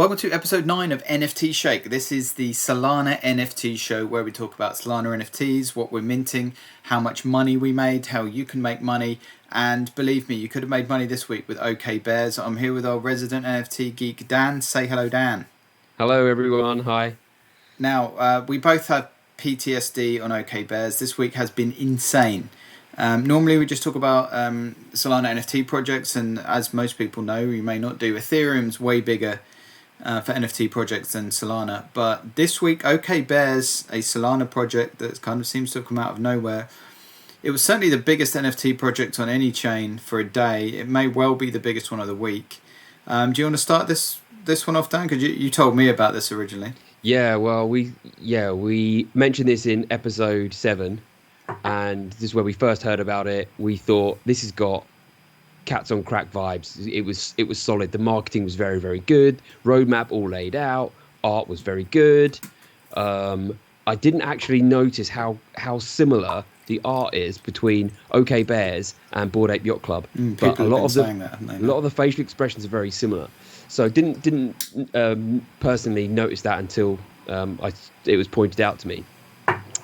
Welcome to episode 9 of NFT Shake. This is the Solana NFT show where we talk about Solana NFTs, what we're minting, how much money we made, how you can make money, and believe me, you could have made money this week with OK Bears. I'm here with our resident NFT geek, Dan. Say hello, Dan. Hello, everyone. Hi. Now, we both have PTSD on OK Bears. This week has been insane. Normally we just talk about Solana NFT projects, and as most people know, you may not do, Ethereum's way bigger for NFT projects than Solana. But this week, OK Bears, a Solana project that kind of seems to have come out of nowhere. It was certainly the biggest NFT project on any chain for a day. It may well be the biggest one of the week. Do you want to start this one off, Dan? Because you told me about this originally. Yeah, well, we mentioned this in episode 7, and this is where we first heard about it. We thought this has got Cats on Crack vibes. It was solid. The marketing was very, very good. Roadmap all laid out. Art was very good. I didn't actually notice how similar the art is between OK Bears and Bored Ape Yacht Club. But a lot of the facial expressions are very similar. So I didn't personally notice that until it was pointed out to me.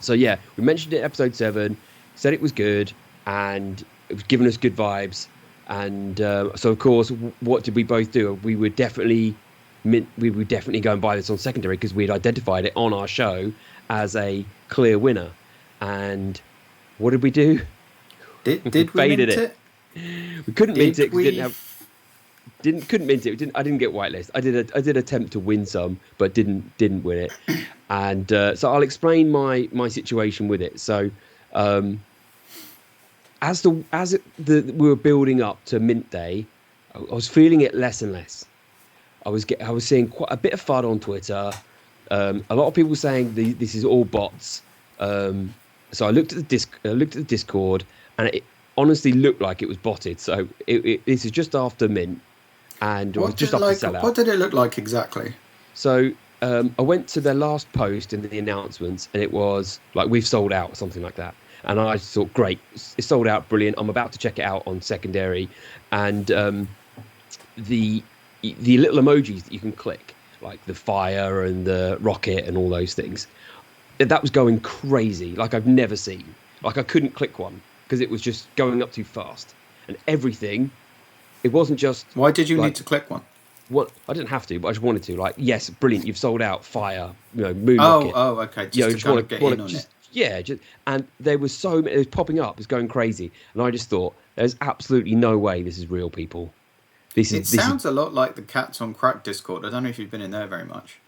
So yeah, we mentioned it in episode 7, said it was good, and it was giving us good vibes. And so of course, what did we both do? We would definitely go and buy this on secondary because we had identified it on our show as a clear winner. And what did we do? Did we mint it? We couldn't mint it because couldn't mint it. I didn't get whitelist. I did attempt to win some, but didn't win it. And so I'll explain my situation with it. So we were building up to mint day, I was feeling it less and less. I was seeing quite a bit of FUD on Twitter. A lot of people saying this is all bots. So I looked at the Discord, and it honestly looked like it was botted. So this is just after mint, and it was just after sellout. What did it look like exactly? So I went to their last post in the announcements, and it was like, we've sold out, something like that. And I thought, great, it's sold out, brilliant. I'm about to check it out on secondary, and the little emojis that you can click, like the fire and the rocket and all those things, that was going crazy, like I've never seen. Like I couldn't click one because it was just going up too fast, and everything. It wasn't just. Why did you need to click one? What, I didn't have to, but I just wanted to. Like, yes, brilliant, you've sold out. Fire, moon rocket. Oh, okay. Just to kind of get in on it. Yeah, and there was so many. It was popping up. It was going crazy, and I just thought, there's absolutely no way this is real, people. It sounds a lot like the Cats on Crack Discord. I don't know if you've been in there very much.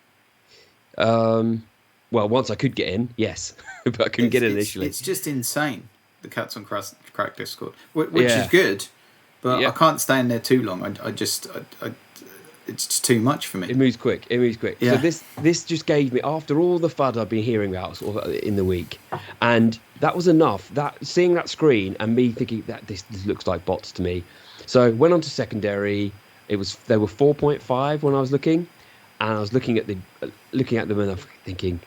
Well, once I could get in, yes, but I couldn't get in initially. It's just insane, the Cats on Crack Discord, which is good, but I can't stay in there too long. It's just too much for me. It moves quick. Yeah. So this just gave me, after all the FUD I've been hearing about sort of in the week, and that was enough. That seeing that screen and me thinking that this looks like bots to me. So I went on to secondary. There were 4.5 when I was looking, and I was looking at them and I'm thinking,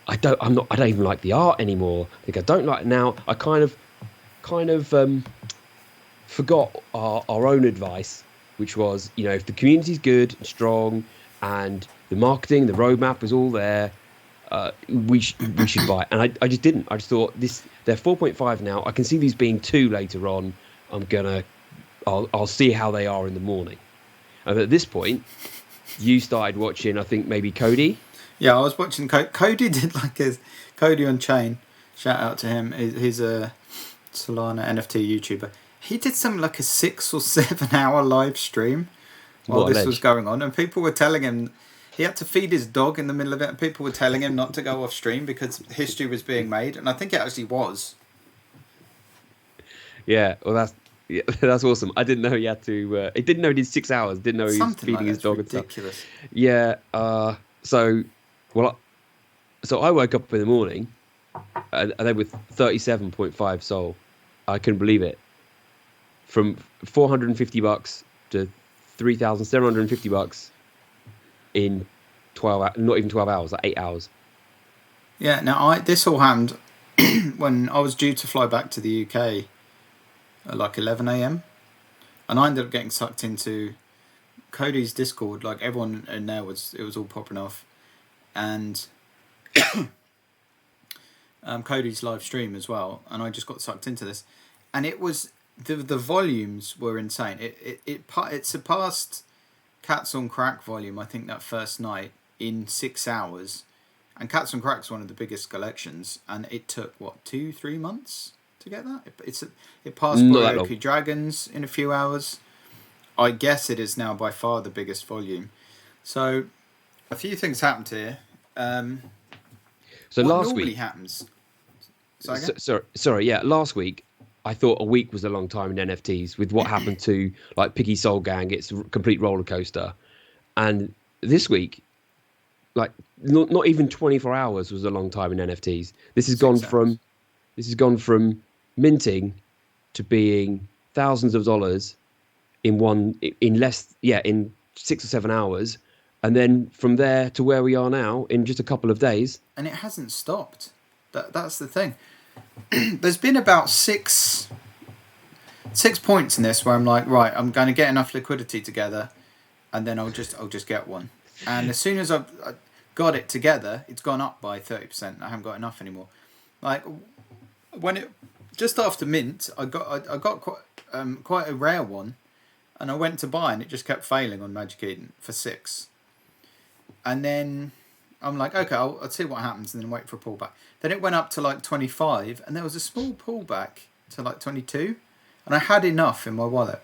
I don't even like the art anymore. I think I don't like it now. I kind of forgot our own advice, which was, if the community's good and strong and the marketing, the roadmap is all there, we should buy it. And I just didn't. I just thought, they're 4.5 now. I can see these being 2 later on. I'll see how they are in the morning. And at this point, you started watching, I think maybe Cody. Yeah, I was watching Cody did like his Cody on Chain. Shout out to him. He's a Solana NFT YouTuber. He did something like a 6 or 7 hour live stream while this was going on, and people were telling him he had to feed his dog in the middle of it, and people were telling him not to go off stream because history was being made, and I think it actually was. Yeah, well, that's awesome. I didn't know he had to. I didn't know he did 6 hours. Didn't know he was feeding his dog and stuff. Ridiculous. Yeah. So I woke up in the morning, and they were 37.5 Sol. I couldn't believe it. From $450 to $3,750 in 12 hours, not even 12 hours, like 8 hours. Yeah. Now this all happened when I was due to fly back to the UK at like 11 a.m. and I ended up getting sucked into Cody's Discord, like everyone in there it was all popping off, and Cody's live stream as well, and I just got sucked into this, and it was the volumes were insane. It surpassed Cats on Creck volume, I think, that first night in 6 hours, and Cats on Creck's one of the biggest collections, and it took what 2-3 months to get that. It passed Yaku Dragons in a few hours. I guess it is now by far the biggest volume. So a few things happened here. So what last normally week happens. Sorry, yeah. Last week, I thought a week was a long time in NFTs with what happened to like Piggy Soul Gang. It's a complete roller coaster. And this week, like not even 24 hours was a long time in NFTs. This has gone from minting to being thousands of dollars in 6 or 7 hours, and then from there to where we are now in just a couple of days. And it hasn't stopped. That's the thing. There's been about six points in this where I'm like, right, I'm going to get enough liquidity together, and then I'll just get one. And as soon as I got it together, it's gone up by 30%. I haven't got enough anymore. Like when it just after mint, I got quite a rare one, and I went to buy, and it just kept failing on Magic Eden for 6. And then I'm like, okay, I'll see what happens, and then wait for a pullback. Then it went up to like 25, and there was a small pullback to like 22, and I had enough in my wallet.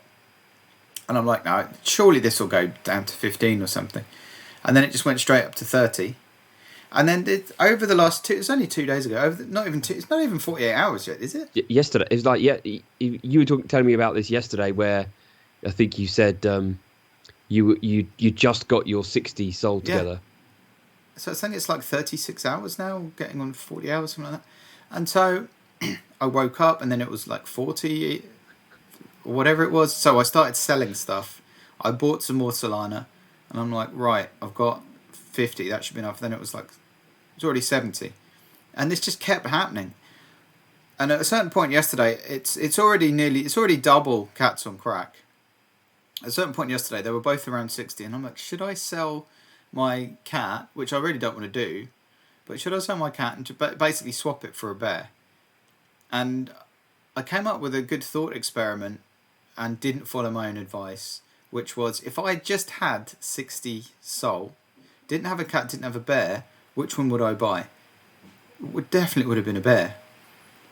And I'm like, no, surely this will go down to 15 or something. And then it just went straight up to 30. And then over the last it's only 2 days ago. It's not even 48 hours yet, is it? Yesterday, it was like, yeah, you were telling me about this yesterday, where I think you said you just got your 60 sold together. So it's like 36 hours now, getting on 40 hours, something like that. And so I woke up, and then it was like 40 or whatever it was. So I started selling stuff. I bought some more Solana, and I'm like, right, I've got 50. That should be enough. Then it was already 70, and this just kept happening. And at a certain point yesterday, it's already double Cats on Creck. At a certain point yesterday, they were both around 60, and I'm like, should I sell my cat, which I really don't want to do, but should I sell my cat and to basically swap it for a bear? And I came up with a good thought experiment and didn't follow my own advice, which was, if I just had 60 Sol, didn't have a cat, didn't have a bear, which one would I buy? It definitely would have been a bear,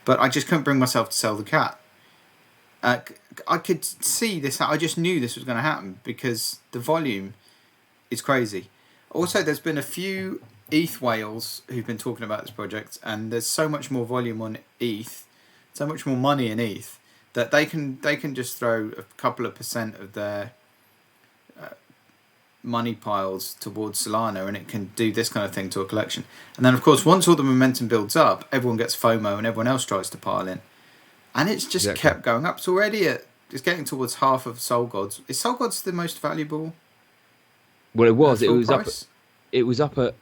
but I just couldn't bring myself to sell the cat. I could see this. I just knew this was going to happen because the volume is crazy. Also, there's been a few ETH whales who've been talking about this project, and there's so much more volume on ETH, so much more money in ETH, that they can just throw a couple of % of their money piles towards Solana, and it can do this kind of thing to a collection. And then, of course, once all the momentum builds up, everyone gets FOMO and everyone else tries to pile in. And it's just kept going up. It's getting towards half of Soul Gods. Is Soul Gods the most valuable? Well, it was. It was price? It was up at.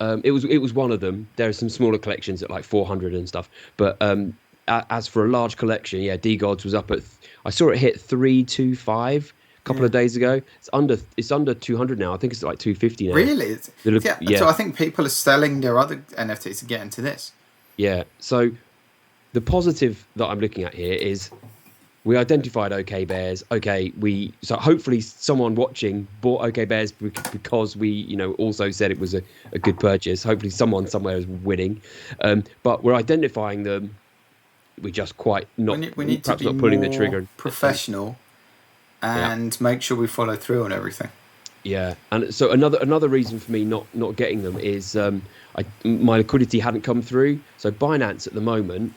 It was one of them. There are some smaller collections at like 400 and stuff. But as for a large collection, yeah, D Gods was up at. I saw it hit 325 a couple of days ago. It's under 200 now. I think it's like 250 now. Really? Yeah. So I think people are selling their other NFTs to get into this. Yeah. So the positive that I'm looking at here is we identified OK Bears. So hopefully someone watching bought OK Bears because we, also said it was a good purchase. Hopefully someone somewhere is winning. But we're identifying them. We're just quite not. We need to be not pulling more the trigger. Professional, and make sure we follow through on everything. Yeah, and so another reason for me not getting them is my liquidity hadn't come through. So Binance at the moment.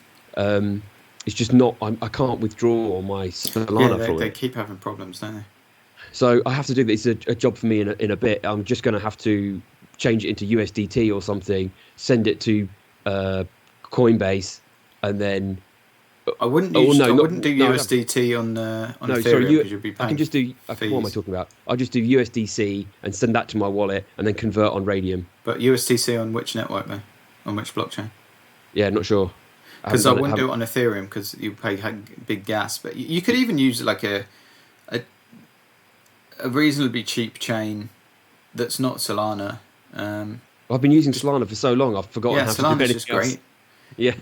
It's just not. I can't withdraw my Solana from it. They keep having problems, don't they? So I have to do this. It's a job for me in a bit. I'm just going to have to change it into USDT or something. Send it to Coinbase, and then I wouldn't do USDT on Ethereum because you'd be paying. I can just do. What am I talking about? I'll just do USDC and send that to my wallet, and then convert on Radium. But USDC on which network though? On which blockchain? Yeah, not sure. Because I wouldn't do it on Ethereum because you pay big gas. But you could even use like a a reasonably cheap chain that's not Solana. I've been using Solana for so long, I've forgotten Yeah, how to do Solana's just anything else. great. Yeah,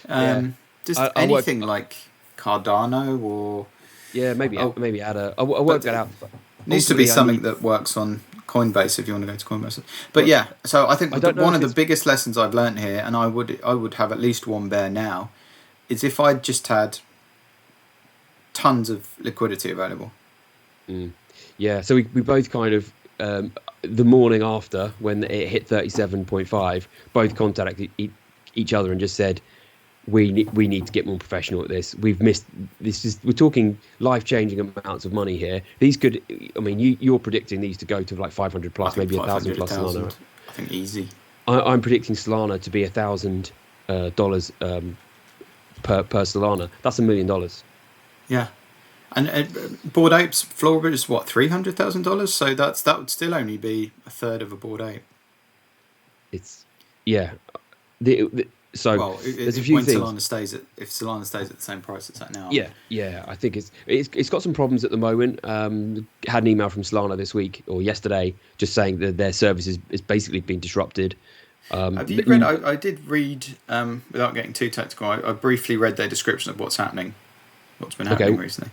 yeah. Just I work. anything like Cardano or Yeah, oh, maybe add a. I'll work but that it out. But needs to be ultimately, I something need. that works on Coinbase if you want to go to Coinbase. But Well, yeah, so I think I don't know one if of the it's. biggest lessons I've learned here, and I would have at least one bear now, is if I just had tons of liquidity available. Mm, yeah, so we both kind of the morning after when it hit 37.5, both contacted each other and just said we need to get more professional at this. We've missed this. Is we're talking life changing amounts of money here. These could, I mean, you're predicting these to go to like 500 I plus, think maybe a thousand 500, plus Solana. 1,000. I think easy. I'm predicting Solana to be $1,000 per Solana. That's $1 million. Yeah. And Bored Apes floor bid is what, $300,000? So that would still only be a third of a Bored Ape. It's yeah. So Well, there's a it, few when things. Solana stays at if Solana stays at the same price it's at now. I Yeah, mean, yeah. I think it's got some problems at the moment. Had an email from Solana this week or yesterday just saying that their service is basically been disrupted. have you read? I did read without getting too technical. I briefly read their description of what's happening, what's been happening Okay, recently.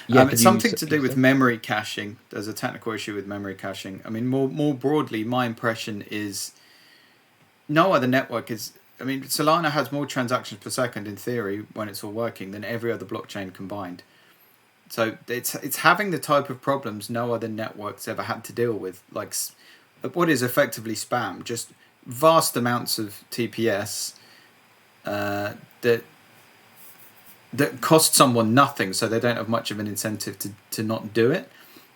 yeah. It's something to do with memory caching. There's a technical issue with memory caching. I mean, more broadly, my impression is no other network is. I mean, Solana has more transactions per second in theory when it's all working than every other blockchain combined. So it's having the type of problems no other networks ever had to deal with, like what is effectively spam, just vast amounts of TPS that cost someone nothing, so they don't have much of an incentive to not do it.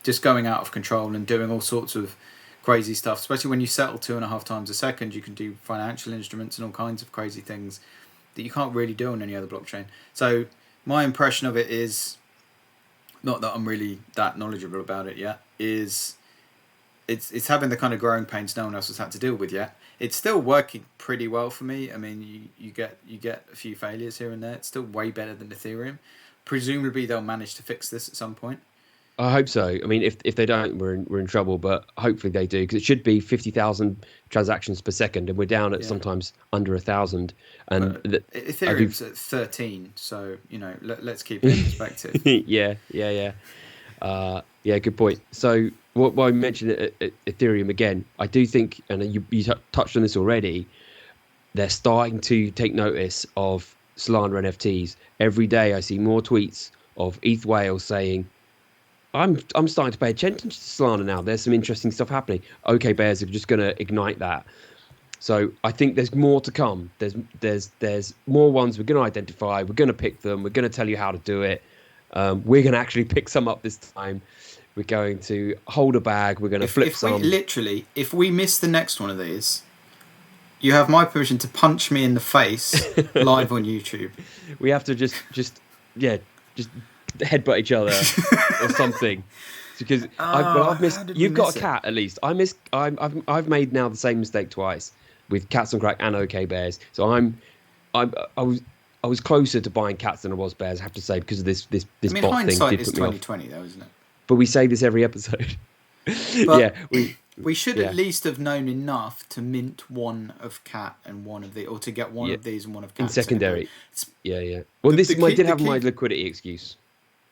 Just going out of control and doing all sorts of crazy stuff, especially when you settle 2.5 times a second. You can do financial instruments and all kinds of crazy things that you can't really do on any other blockchain. So my impression of it is, not that I'm really that knowledgeable about it yet, is it's having the kind of growing pains no one else has had to deal with yet. It's still working pretty well for me. I mean, you get a few failures here and there. It's still way better than Ethereum. Presumably they'll manage to fix this at some point. I hope so. I mean, if they don't, we're in trouble. But hopefully they do, because it should be 50,000 transactions per second, and we're down at Yeah. sometimes under 1,000. And But I do. Ethereum's at 13, so let's keep it in perspective. Yeah, yeah, yeah. Yeah, good point. So, what I mentioned Ethereum again, I do think, and you touched on this already, they're starting to take notice of Solana NFTs. Every day I see more tweets of ETH Whale saying, I'm starting to pay attention to Solana now. There's some interesting stuff happening. OK Bears are just going to ignite that. So I think there's more to come. There's more ones we're going to identify. We're going to pick them. We're going to tell you how to do it. We're going to actually pick some up this time. We're going to hold a bag. We're going to flip some. If we miss the next one of these, you have my permission to punch me in the face live on YouTube. We have to just headbutt each other or something. Because I've missed. You've got a cat at least. I've made now the same mistake twice with Cats on Crack and OK Bears. So I was closer to buying cats than I was bears. I have to say, because of this I mean, bot thing hindsight did is put me off. 2020, though, isn't it? But we say this every episode. But yeah, we should yeah. at least have known enough to mint one of cat and one of the, or to get one Yeah. of these and one of cat In secondary. It's- Yeah. Well, The- this the I key- did the have my key- liquidity excuse.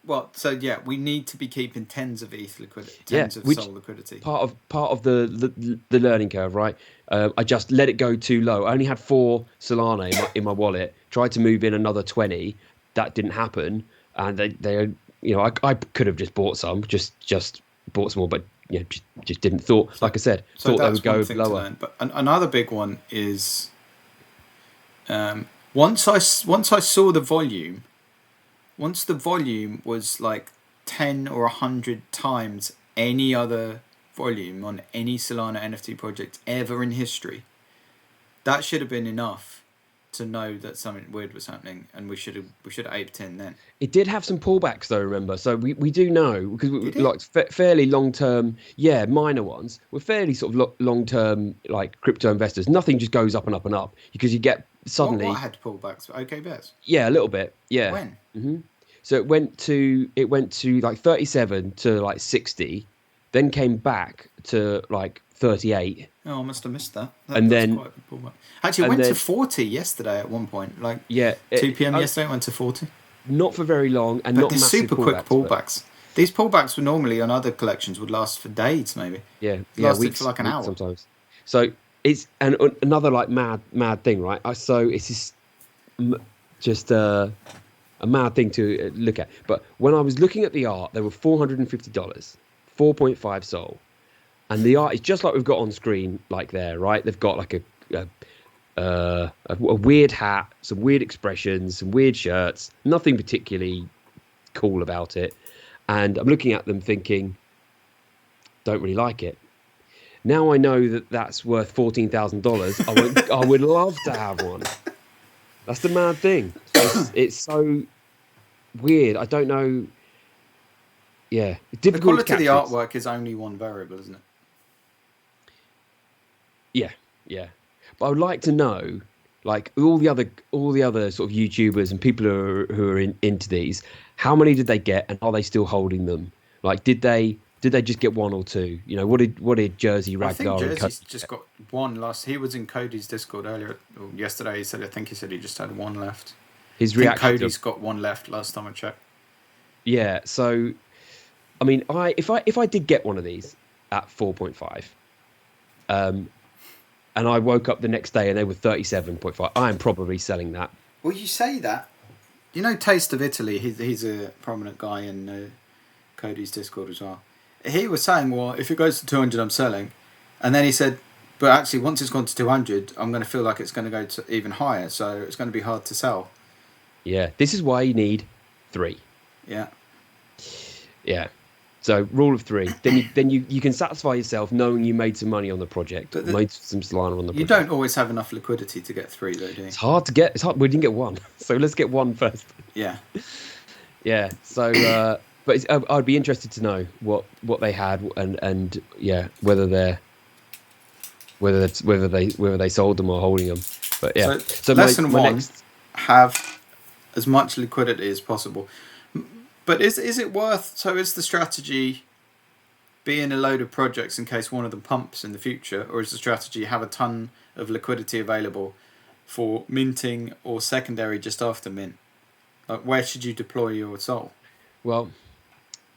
Well, so yeah, we need to be keeping tens of ETH liquidity, Yeah, tens of which Sol liquidity. part of the learning curve, right? I just let it go too low. I only had 4 Solana in my wallet. Tried to move in another 20. That didn't happen, and they I could have just bought some, just bought some more, but just didn't thought. Like I said, So thought they that's would go one thing to lower. learn. But another big one is once I saw the volume, once the volume was like 10 or 100 times any other volume on any Solana NFT project ever in history, that should have been enough to know that something weird was happening, and we should have aped in then. It did have some pullbacks though, remember? So we do know, because Did it? like fairly long term, minor ones. We're fairly sort of long term like crypto investors. Nothing just goes up and up and up, because you get suddenly What had pullbacks? Okay, Bears. a little bit, yeah. When? hmm So it went to like 37 to like 60, then came back to like 38, Oh, I must have missed that. and That's then quite a big pullback. Actually, it and went to then 40 yesterday at one point. Like yeah, 2 p.m. yesterday, it went to 40. not for very long and But not these massive super quick pullbacks, but pullbacks. These pullbacks were normally on other collections would last for days, maybe. yeah, Lasted for weeks like an hour. sometimes. So it's and another like mad thing, right? So it's just a mad thing to look at. But when I was looking at the art, they were $450, 4.5 Sol, and the art is just like we've got on screen, like there, right? They've got like a weird hat, some weird expressions, some weird shirts, nothing particularly cool about it. And I'm looking at them thinking, don't really like it. Now I know that that's worth $14,000. I would love to have one. That's the mad thing. It's so weird. I don't know. Yeah, The difficult to quality of the capture. artwork is only one variable, isn't it? Yeah, yeah. But I would like to know, like all the other sort of YouTubers and people who are into these, how many did they get, and are they still holding them? Like, did they just get one or two? You know, what did Jersey I think Ragnar and Cody Jersey's just get? got one last. He was in Cody's Discord earlier, or yesterday. I think he said he just had one left. His I think reaction to Cody's got one left last time I checked. yeah. So I mean, if I did get one of these at 4.5, and I woke up the next day and they were 37.5, I am probably selling that. Well, you say that. You know, Taste of Italy. He's a prominent guy in Cody's Discord as well. He was saying, well, if it goes to 200, I'm selling. And then he said, but actually, once it's gone to 200, I'm going to feel like it's going to go to even higher. So it's going to be hard to sell. Yeah, this is why you need 3. Yeah. Yeah. So rule of 3. Then you can satisfy yourself knowing you made some money on the project, made some Solana on the project. You don't always have enough liquidity to get 3, though, do you? It's hard to get. It's hard. We didn't get 1, so let's get 1 first. Yeah. Yeah. So, but I'd be interested to know what they had and yeah, whether they sold them or holding them. But yeah. So lesson my one: next... have as much liquidity as possible. But is it worth? So is the strategy being a load of projects in case one of them pumps in the future, or is the strategy have a ton of liquidity available for minting or secondary just after mint? Like, where should you deploy your Sol? Well,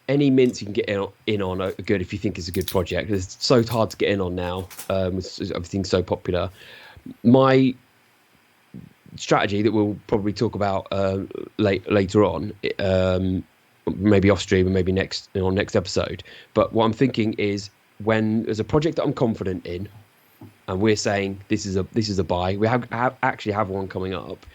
any mints you can get in on are good if you think it's a good project. It's so hard to get in on now. Everything's so popular. My strategy that we'll probably talk about later on, maybe off stream and maybe next episode. But what I'm thinking is, when there's a project that I'm confident in, and we're saying this is a buy, we actually have one coming up,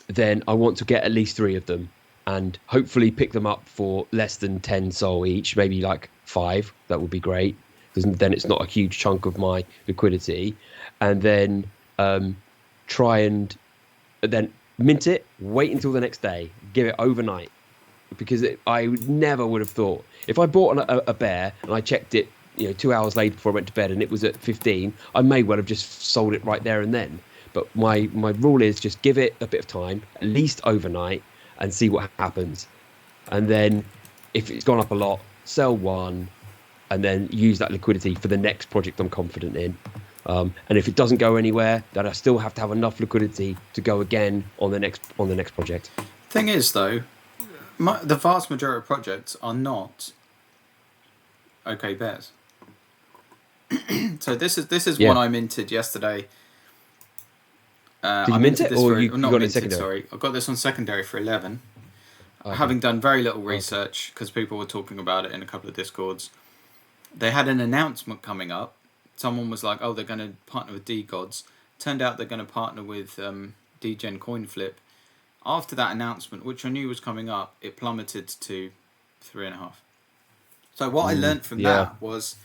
then I want to get at least 3 of them and hopefully pick them up for less than 10 Sol each, maybe like 5. That would be great, because then it's not a huge chunk of my liquidity. And then try and then mint it, wait until the next day, give it overnight, because I never would have thought, if I bought a bear and I checked it 2 hours later before I went to bed and it was at 15, I may well have just sold it right there and then. But my rule is just give it a bit of time, at least overnight, and see what happens. And then if it's gone up a lot, sell one, and then use that liquidity for the next project I'm confident in. And if it doesn't go anywhere, then I still have to have enough liquidity to go again on the next project. Thing is, though, the vast majority of projects are not OK bears. So this is one I minted yesterday. Did you mint it, or you got it in secondary? Sorry, I got this on secondary for 11. Okay. Having done very little research, because people were talking about it in a couple of Discords. They had an announcement coming up. Someone was like, oh, they're going to partner with D-Gods. Turned out they're going to partner with DGen CoinFlip. After that announcement, which I knew was coming up, it plummeted to 3.5. So what I learned from that was,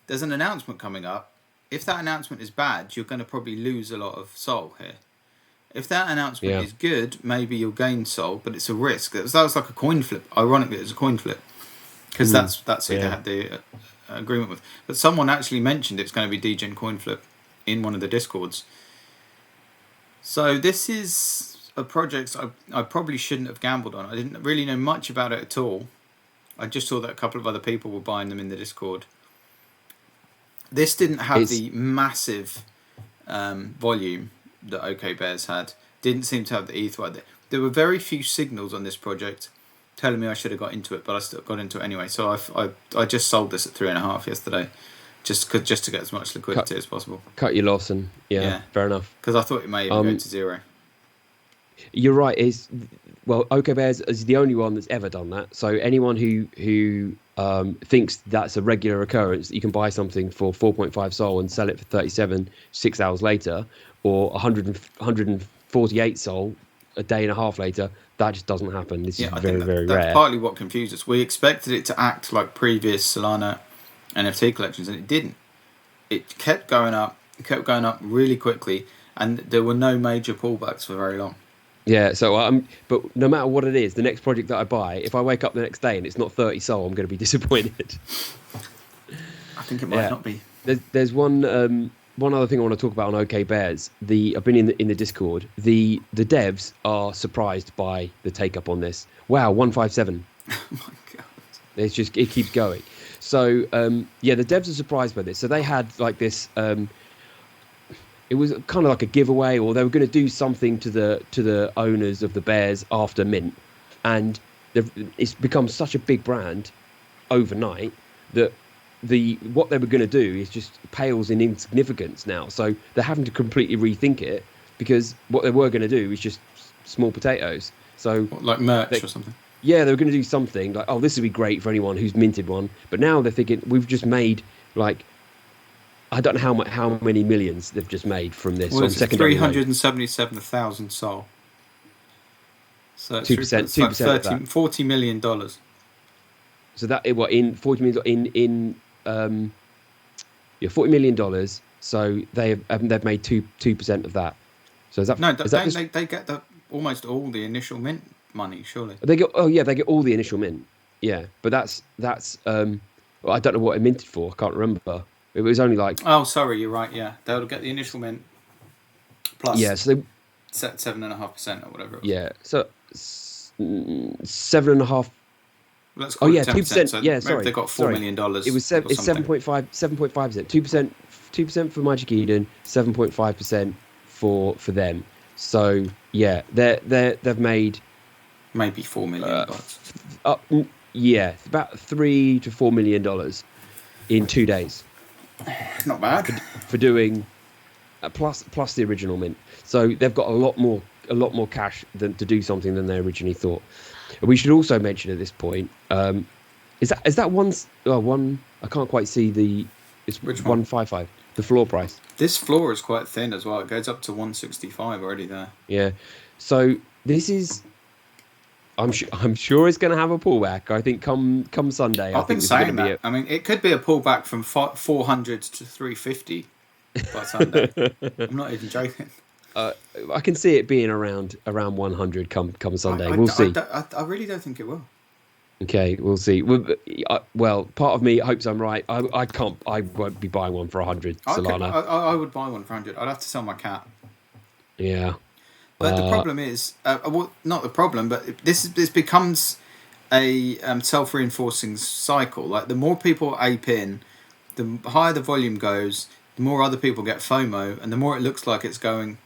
there's an announcement coming up. If that announcement is bad, you're going to probably lose a lot of Sol here. If that announcement is good, maybe you'll gain Sol, but it's a risk. That was like a coin flip. Ironically, it was a coin flip, because that's who they had the agreement with. But someone actually mentioned it's going to be DGen CoinFlip in one of the Discords. So this is of projects I probably shouldn't have gambled on. I didn't really know much about it at all. I just saw that a couple of other people were buying them in the Discord. This didn't have the massive volume that OK Bears had. Didn't seem to have the ETH. There were very few signals on this project telling me I should have got into it, but I still got into it anyway. So I just sold this at 3.5 yesterday, just to get as much liquidity as possible. Cut your loss, and yeah, fair enough. Because I thought it may even go to zero. You're right. OK Bears is the only one that's ever done that. So anyone who thinks that's a regular occurrence, that you can buy something for 4.5 Sol and sell it for 37 6 hours later, or 148 Sol a day and a half later, that just doesn't happen. This is very rare. That's partly what confused us. We expected it to act like previous Solana NFT collections, and it didn't. It kept going up really quickly, and there were no major pullbacks for very long. Yeah, so but no matter what it is, the next project that I buy, if I wake up the next day and it's not 30 Sol, I'm going to be disappointed. I think it might not be. There's one other thing I want to talk about on OK Bears. I've been in the Discord. The devs are surprised by the take up on this. Wow, 157. Oh my god! It keeps going. So the devs are surprised by this. So they had like this. It was kind of like a giveaway, or they were going to do something to the owners of the Bears after mint, and it's become such a big brand overnight that what they were going to do is just pales in insignificance now. So they're having to completely rethink it, because what they were going to do is just small potatoes. So like merch or something. Yeah, they were going to do something like, oh, this would be great for anyone who's minted one. But now they're thinking, we've just made like, I don't know how many millions they've just made from this. Well, it's 377,000 Sol. So it's 2%, like $40 million. So that in $40 million $40 million. So they've made 2% of that. So is that they get almost all the initial mint money, surely. They get all the initial mint. Yeah, but that's well, I don't know what it minted for. I can't remember. It was only like... Oh, sorry, you're right, yeah. They'll get the initial mint plus... Yeah, so... 7.5% or whatever it was. Yeah, so 7.5... Let's call it 10%. 2%. So yeah, sorry. They got $4 million. It was 7.5%. 2% for Magic Eden, 7.5% for them. So, yeah, they've made... Maybe $4 million. About $3 to $4 million in 2 days. Not bad for doing plus the original mint. So they've got a lot more cash to do something than they originally thought. We should also mention at this point, is that one? I can't quite see the. It's which one? 155. The floor price. This floor is quite thin as well. It goes up to 165 already there. Yeah. So this is. I'm sure it's going to have a pullback. I think come Sunday. I've been saying that. I mean, it could be a pullback from 400 to 350 by Sunday. I'm not even joking. I can see it being around 100 come Sunday. We'll see. I really don't think it will. Okay, we'll see. Well, part of me hopes I'm right. I won't be buying one for 100 Solana. I would buy one for 100. I'd have to sell my cat. Yeah. But the problem is, well, not the problem, but this becomes a self-reinforcing cycle. Like the more people ape in, the higher the volume goes, the more other people get FOMO, and the more it looks like it's going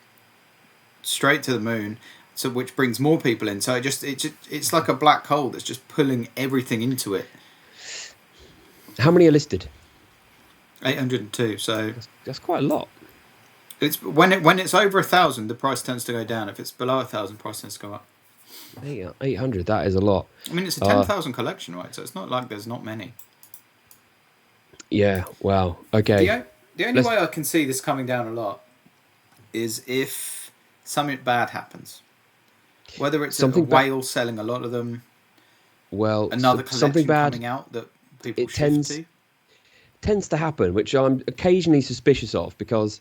straight to the moon. So which brings more people in. So it's like a black hole that's just pulling everything into it. How many are listed? 802. So that's quite a lot. It's when it's over 1,000, the price tends to go down. If it's below 1,000, price tends to go up. 800. That is a lot. I mean, it's a 10,000 collection, right? So it's not like there's not many. Yeah. Wow. Okay. The only way I can see this coming down a lot is if something bad happens. Whether it's a whale selling a lot of them. Well, another collection something bad coming out that people shift to. Tends to happen, which I'm occasionally suspicious of, because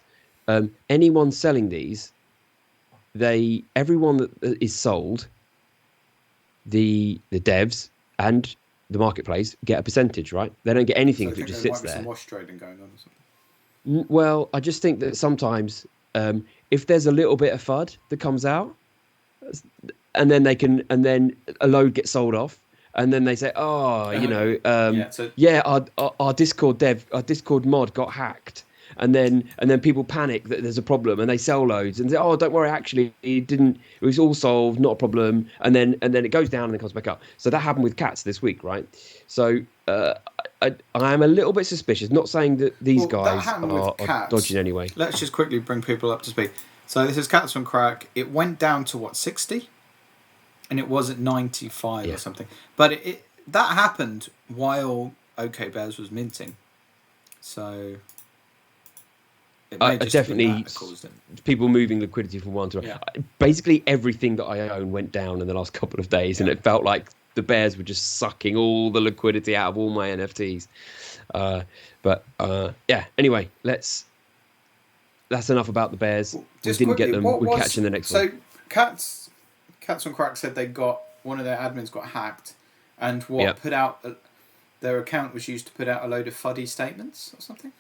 anyone selling these, everyone that is sold, the devs and the marketplace get a percentage, right? They don't get anything if it just sits there. Some wash trading going on or something. Well, I just think that sometimes if there's a little bit of FUD that comes out, and then then a load gets sold off, and then they say, oh, So yeah, our Discord mod got hacked, and then people panic that there's a problem, and they sell loads and say, oh, don't worry, actually it was all solved, not a problem, and then it goes down and then comes back up. So that happened with Cats this week, right? So I am a little bit suspicious, not saying that these guys are dodging anyway. Let's just quickly bring people up to speed. So this is Cats from Creck. It went down to 60, and it was at 95 or something. But that happened while OK Bears was minting. So it may just definitely caused it. People moving liquidity from one to another. Basically everything that I own went down in the last couple of days, and it felt like the Bears were just sucking all the liquidity out of all my NFTs. Anyway, that's enough about the Bears. We didn't get them. We're catching the next one. So Cats on Creck said they got one of their admins got hacked, and put out their account was used to put out a load of fuddy statements or something.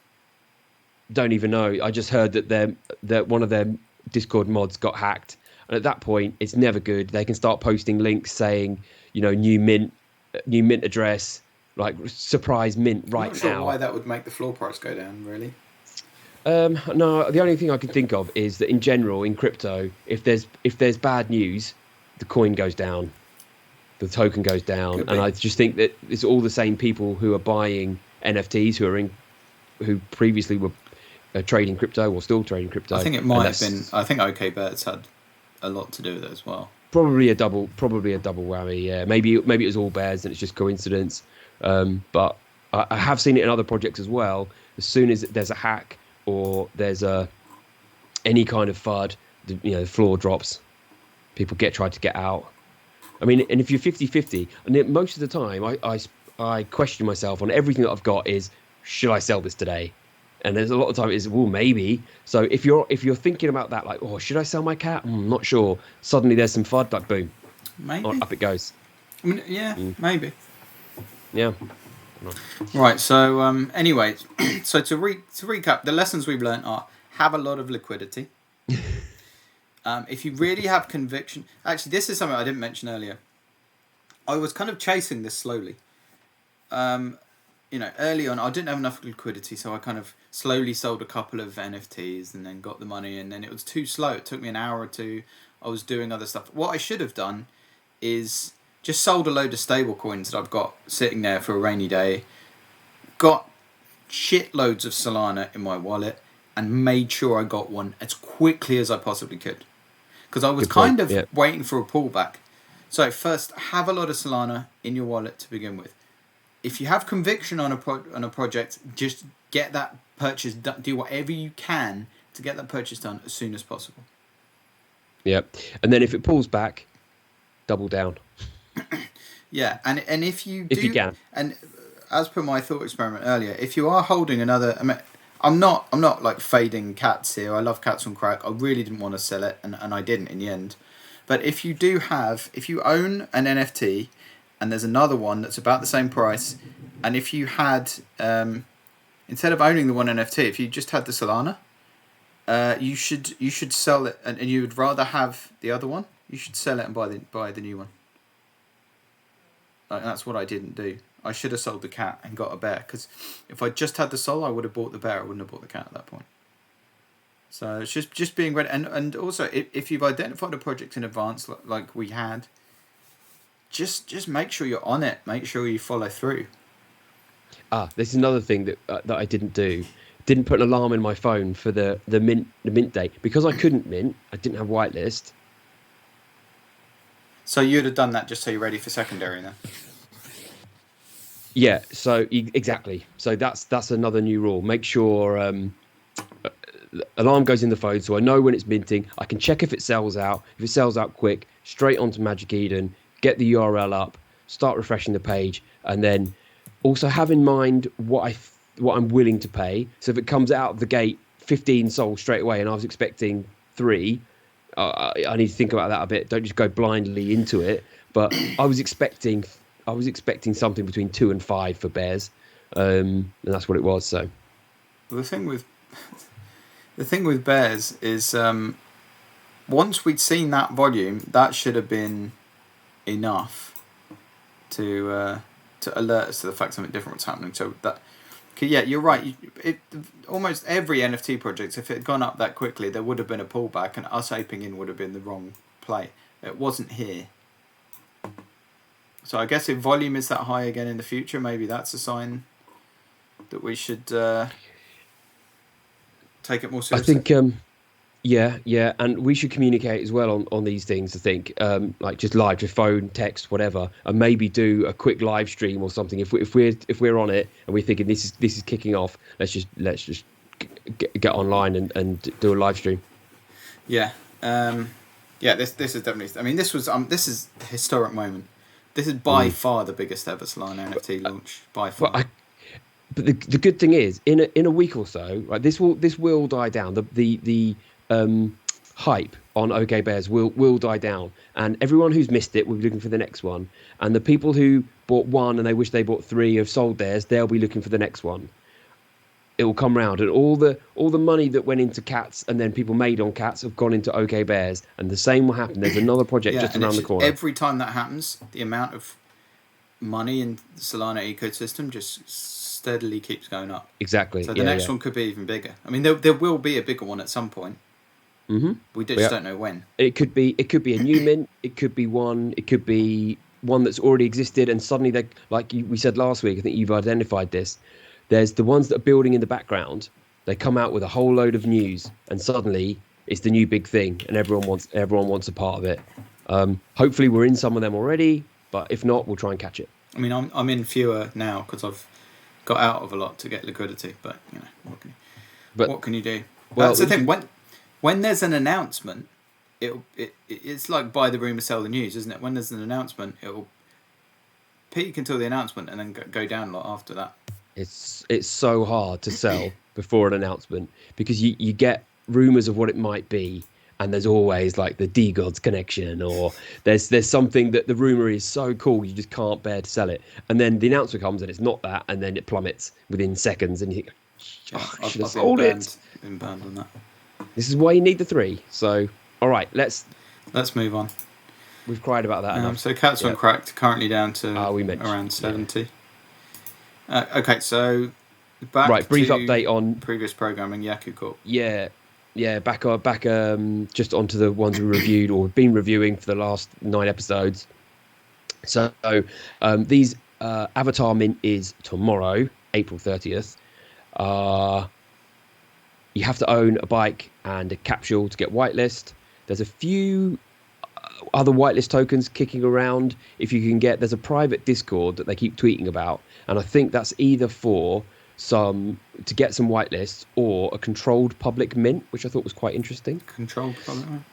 Don't even know. I just heard that one of their Discord mods got hacked, and at that point, it's never good. They can start posting links saying, new mint address, like surprise mint right now. I'm not sure why that would make the floor price go down, really. No, the only thing I can think of is that in general in crypto, if there's bad news, the coin goes down, the token goes down, and I just think that it's all the same people who are buying NFTs who previously were trading crypto or still trading crypto. I think it might have been. I think OK Bears had a lot to do with it as well. Probably a double whammy. Yeah, maybe it was all bears and it's just coincidence. But I have seen it in other projects as well. As soon as there's a hack or there's any kind of FUD, the floor drops. People try to get out. I mean, and if you're 50-50, and most of the time I question myself on everything that I've got is, should I sell this today? And there's a lot of time it is, well, maybe. So if you're thinking about that, like, oh, should I sell my cat? I'm not sure. Suddenly there's some FUD, like, boom, maybe up it goes. I mean, maybe. Yeah. Right. So anyway, so to recap, the lessons we've learned are: have a lot of liquidity. If you really have conviction, actually, this is something I didn't mention earlier. I was kind of chasing this slowly. Early on, I didn't have enough liquidity, so I kind of slowly sold a couple of NFTs and then got the money, and then it was too slow. It took me an hour or two. I was doing other stuff. What I should have done is just sold a load of stable coins that I've got sitting there for a rainy day, got shitloads of Solana in my wallet, and made sure I got one as quickly as I possibly could. Because I was waiting for a pullback. So first, have a lot of Solana in your wallet to begin with. If you have conviction on a project, just get that purchase done. Do whatever you can to get that purchase done as soon as possible. Yep. And then if it pulls back, double down. Yeah, and if you can, and as per my thought experiment earlier, if you are holding another, I'm not like fading Cats here. I love Cats on Creck. I really didn't want to sell it, and I didn't in the end. But if you own an NFT, and there's another one that's about the same price, and if you had instead of owning the one NFT, if you just had the Solana, you should sell it, and you would rather have the other one, you should sell it and buy the new one. That's what I didn't do. I should have sold the cat and got a bear, because if I just had the soul, I would have bought the bear. I wouldn't have bought the cat at that point. So it's just being ready, and also if you've identified a project in advance, like we had, just make sure you're on it. Make sure you follow through. This is another thing that I didn't do. Didn't put an alarm in my phone for the mint date because I couldn't mint. I didn't have whitelist. So you'd have done that just so you're ready for secondary then. Yeah. So exactly. So that's another new rule. Make sure alarm goes in the phone so I know when it's minting. I can check if it sells out. If it sells out quick, straight onto Magic Eden, get the URL up, start refreshing the page, and then also have in mind what I'm willing to pay. So if it comes out of the gate 15 sold straight away and I was expecting 3, I need to think about that a bit. Don't just go blindly into it. But I was expecting something between 2 and 5 for bears, and that's what it was. So the thing with bears is once we'd seen that volume, that should have been enough to alert us to the fact something different was happening. So that, yeah, you're right. Almost every NFT project, if it had gone up that quickly, there would have been a pullback, and us aping in would have been the wrong play. It wasn't here. So I guess if volume is that high again in the future, maybe that's a sign that we should take it more seriously. I think, yeah, and we should communicate as well on these things. I think, like just live, just phone, text, whatever, and maybe do a quick live stream or something. If we're on it and we're thinking this is kicking off, let's just get online and do a live stream. Yeah, This is definitely. I mean, this is a historic moment. This is by far the biggest ever Solana NFT launch. By far. But the good thing is, in a week or so, right, this will die down. The hype on OK Bears will die down, and everyone who's missed it will be looking for the next one. And the people who bought one and they wish they bought three have sold theirs, they'll be looking for the next one. It will come round, and all the money that went into Cats and then people made on Cats have gone into OK Bears, and the same will happen. There's another project just around the corner. Every time that happens, the amount of money in the Solana ecosystem just steadily keeps going up. Exactly. So the next one could be even bigger. I mean, there will be a bigger one at some point. Mm-hmm. We just don't know when. It could be a new mint. It could be one that's already existed, and suddenly we said last week. I think you've identified this. There's the ones that are building in the background. They come out with a whole load of news, and suddenly it's the new big thing, and everyone wants a part of it. Hopefully, we're in some of them already, but if not, we'll try and catch it. I mean, I'm in fewer now because I've got out of a lot to get liquidity, but what can you do? Well, that's the thing. When there's an announcement, it's like buy the rumor, sell the news, isn't it? When there's an announcement, it'll peak until the announcement and then go down a lot after that. It's so hard to sell before an announcement because you get rumors of what it might be, and there's always like the D-Gods connection, or there's something that the rumor is so cool you just can't bear to sell it, and then the announcement comes and it's not that, and then it plummets within seconds, and you think, I should have sold it. Been banned on that. This is why you need the 3. So, all right, let's move on. We've cried about that enough. So Cats on Creck currently down to around 70. Yeah. Okay, so back brief to update on previous programming, Yaku Corp. Yeah, back just onto the ones we reviewed or been reviewing for the last 9 episodes. So these Avatar mint is tomorrow, April 30th. You have to own a bike and a capsule to get whitelist. There's a few other whitelist tokens kicking around. If you can get, there's a private Discord that they keep tweeting about, and I think that's either for to get some whitelists or a controlled public mint, which I thought was quite interesting. Controlled public mint?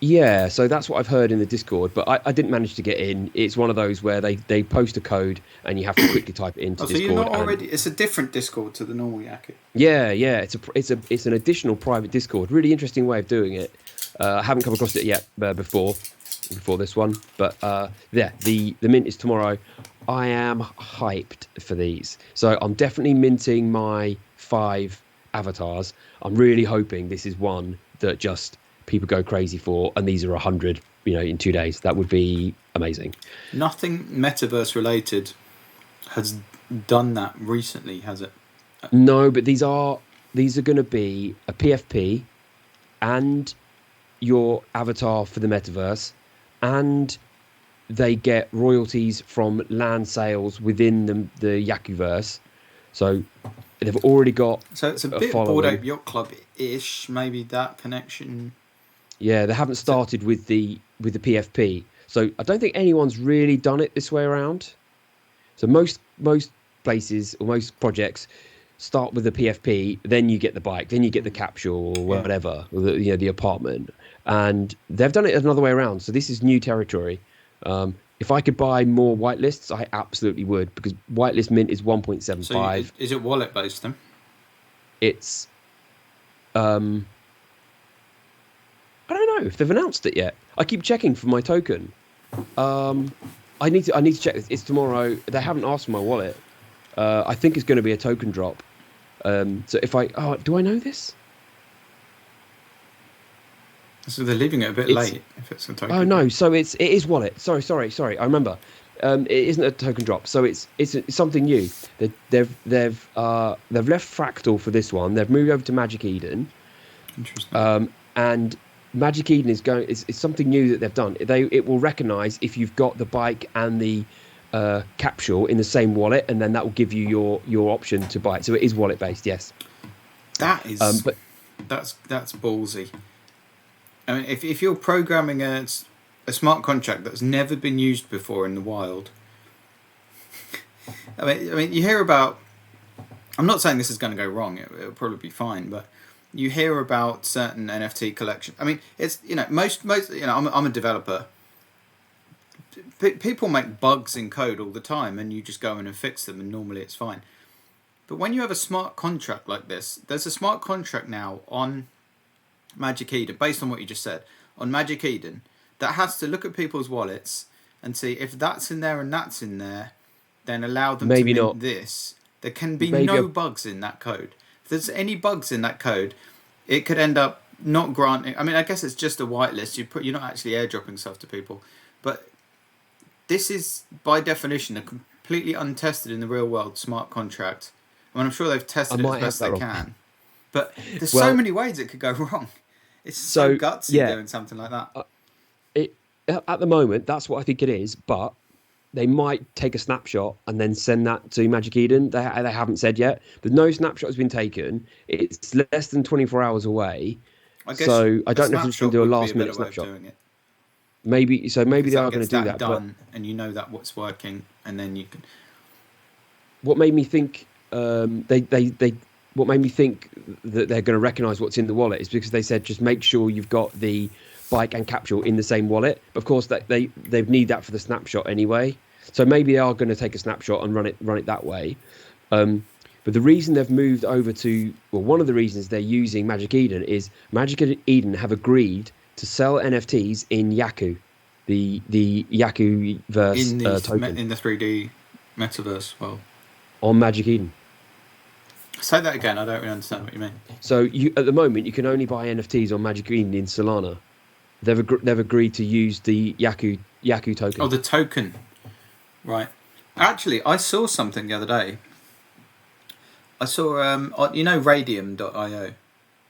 Yeah, so that's what I've heard in the Discord, but I didn't manage to get in. It's one of those where they post a code and you have to quickly type it into Discord. So you're not already? It's a different Discord to the normal Yaku. Yeah, it's an additional private Discord. Really interesting way of doing it. I haven't come across it yet before this one, but the mint is tomorrow. I am hyped for these, so I'm definitely minting my 5 avatars. I'm really hoping this is one that just people go crazy for, and these are 100 in 2 days. That would be amazing. Nothing metaverse related has done that recently, has it? No, but these are going to be a PFP and your avatar for the metaverse, and they get royalties from land sales within the Yakuverse. So they've already got. So it's a bit Bored Ape Yacht Club-ish, maybe that connection. Yeah, they haven't started with the PFP, so I don't think anyone's really done it this way around. So most places or most projects start with the PFP, then you get the bike, then you get the capsule or whatever, or the apartment, and they've done it another way around. So this is new territory. If I could buy more whitelists, I absolutely would, because whitelist mint is 1.75. So is it wallet based then? It's I don't know if they've announced it yet. I keep checking for my token. I need to check this. It's tomorrow. They haven't asked for my wallet. I think it's going to be a token drop. So if do I know this? So they're leaving it a bit It's late if it's a token. Oh no, so it is wallet. Sorry. I remember. It isn't a token drop, so it's something new. They've left Fractal for this one. They've moved over to Magic Eden, Interesting. and Magic Eden is something new that they've done. It will recognise if you've got the bike and the capsule in the same wallet, and then that will give you your option to buy it. So it is wallet based, yes. That is, But that's ballsy. I mean, if you're programming a smart contract that's never been used before in the wild, I mean, you hear about. I'm not saying this is going to go wrong. It'll probably be fine, but you hear about certain NFT collection. I mean, it's most I'm a developer. People make bugs in code all the time, and you just go in and fix them, and normally it's fine. But when you have a smart contract like this, there's a smart contract now on Magic Eden, based on what you just said, on Magic Eden, that has to look at people's wallets and see if that's in there and that's in there, then allow them maybe to mint not. this. There can be Maybe no bugs in that code. If there's any bugs in that code, it could end up not granting. I mean, I guess it's just a whitelist. You're not actually airdropping stuff to people, but this is by definition a completely untested in the real world smart contract. I mean, I'm sure they've tested it as best they can, but there's so many ways it could go wrong. It's so gutsy doing something like that. At the moment, that's what I think it is, but they might take a snapshot and then send that to Magic Eden. They haven't said yet, but no snapshot has been taken. It's less than 24 hours away, so I don't know if they're going to do a last-minute snapshot. Maybe they are going to do that, and you know that what's working, and then you can. What made me think what made me think that they're going to recognise what's in the wallet is because they said just make sure you've got the bike and capsule in the same wallet. Of course, they need that for the snapshot anyway. So maybe they are going to take a snapshot and run it that way. But the reason they've moved over to, well, one of the reasons they're using Magic Eden is Magic Eden have agreed to sell NFTs in Yaku, the Yaku-verse token. In the 3D metaverse world. On Magic Eden. Say that again, I don't really understand what you mean. So at the moment, you can only buy NFTs on Magic Eden in Solana. They've agreed to use the Yaku token. Oh, the token. Right. Actually, I saw something the other day. I saw, Radium.io. I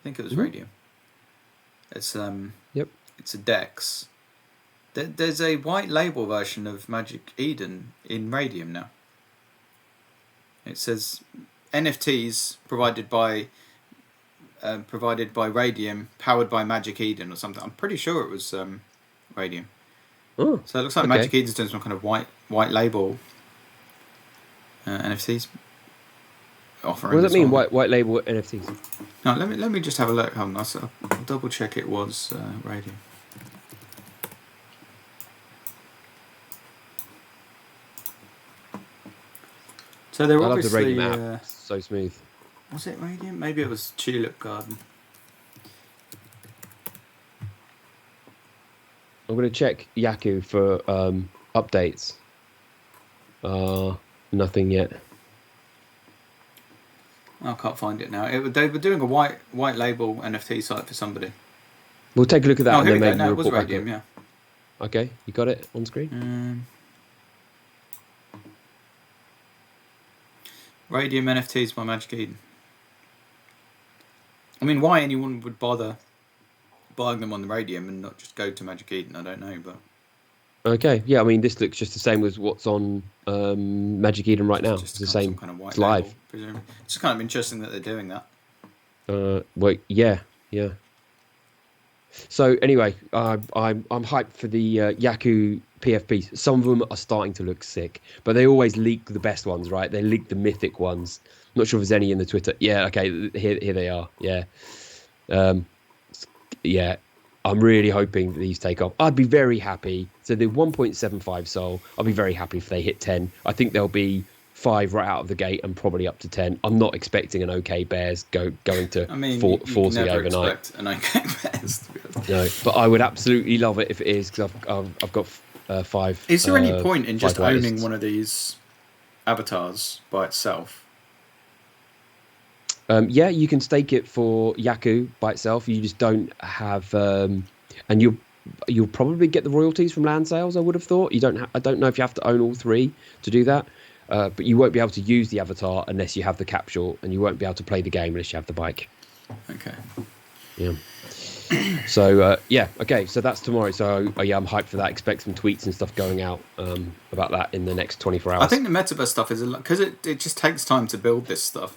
think it was Radium. It's Yep. It's a DEX. There's a white label version of Magic Eden in Radium now. It says NFTs provided by Radium, powered by Magic Eden or something. I'm pretty sure it was Radium. Oh, so it looks like Magic Eden's doing some kind of white label NFTs offering. What does that mean? White label NFTs? No, let me just have a look. Hold on, I'll double check it was Radium. So they're obviously the Radium app. So smooth. Was it Radium? Maybe it was Tulip Garden. I'm going to check Yaku for updates. Nothing yet. I can't find it now. They were doing a white label NFT site for somebody. We'll take a look at that. Oh, here we go. No, it was Radium, yeah. Okay, you got it on screen? Radium NFTs by Magic Eden. I mean, why anyone would bother buying them on the Radium and not just go to Magic Eden, I don't know, but... Okay, yeah, I mean, this looks just the same as what's on Magic Eden right now. It's the same. Kind of white it's live. Label, presumably. It's kind of interesting that they're doing that. Well, yeah. So anyway, I'm hyped for the Yaku PFPs. Some of them are starting to look sick, but they always leak the best ones, right? They leak the mythic ones. I'm not sure if there's any in the Twitter. Yeah, okay, here they are. Yeah, yeah. I'm really hoping that these take off. I'd be very happy. So the 1.75 Sol, I'll be very happy if they hit 10. I think there'll be 5 right out of the gate and probably up to 10. I'm not expecting an OK Bears going to 40 overnight. Expect an OK Bears, to be honest. No, but I would absolutely love it if it is because I've got 5. Is there any point in just owning whitelists. one of these avatars by itself? Yeah, you can stake it for Yaku by itself. You just don't have and you'll probably get the royalties from land sales. I would have thought. I don't know if you have to own all three to do that, but you won't be able to use the avatar unless you have the capsule, and you won't be able to play the game unless you have the bike. Okay. Yeah. So okay. So that's tomorrow. So yeah, I'm hyped for that. Expect some tweets and stuff going out about that in the next 24 hours. I think the metaverse stuff is because it just takes time to build this stuff.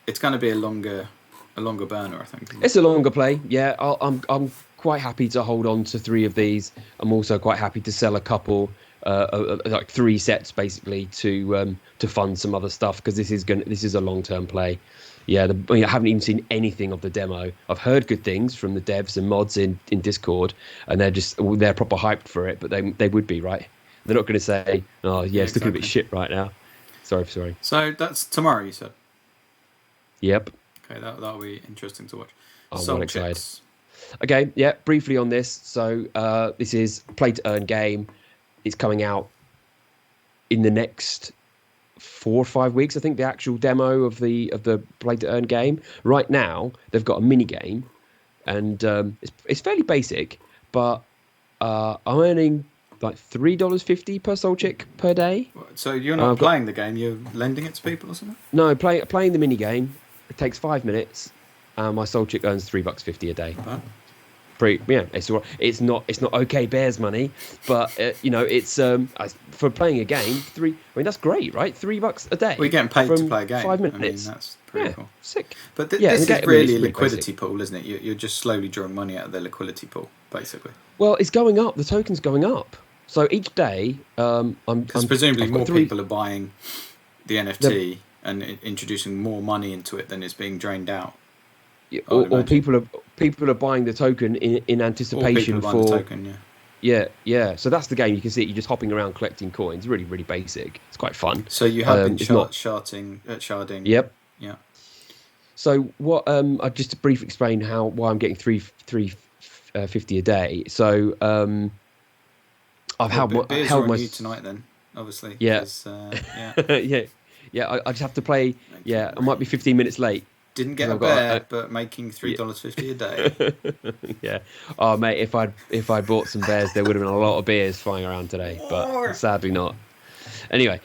It's going to be a longer burner, I think. It's a longer play. Yeah, I'm quite happy to hold on to 3 of these. I'm also quite happy to sell a couple, like 3 sets basically to fund some other stuff, because this is a long-term play. Yeah, I haven't even seen anything of the demo. I've heard good things from the devs and mods in Discord, and they're proper hyped for it. But they would be, right. They're not going to say, "Oh, yeah, it's looking a bit shit right now." Sorry. So that's tomorrow, you said. Yep. Okay, that'll be interesting to watch. I'm well excited. Okay, yeah. Briefly on this, so this is play to earn game. It's coming out in the next 4 or 5 weeks, I think, the actual demo of the play to earn game. Right now, they've got a mini game, and it's fairly basic, but I'm earning like $3.50 per Solchick per day. So you're not playing the game; you're lending it to people or something? No, playing the mini game. It takes 5 minutes. My Solchick earns $3.50 a day. Wow. It's not OK Bears money, but it's for playing a game. That's great, right? $3 a day. We're getting paid to play a game. 5 minutes. That's pretty cool. Sick. But this is really a liquidity pool, isn't it? You're just slowly drawing money out of the liquidity pool, basically. Well, it's going up. The token's going up. So each day, because presumably more people are buying the NFT and introducing more money into it than is being drained out. Or people are buying the token in anticipation for the token, yeah. So that's the game. You can see it. You're just hopping around collecting coins. Really, really basic. It's quite fun. So you have been sharding. Yep. Yeah. So what? I just to briefly explain why I'm getting $3.50 a day. So I've held my you tonight then, obviously. Yeah. Yeah. I just have to play. Yeah, I might be 15 minutes late. Didn't get a bear, but making $3.50 a day. Yeah. Oh, mate, if I'd bought some bears, there would have been a lot of beers flying around today, but sadly not. Anyway,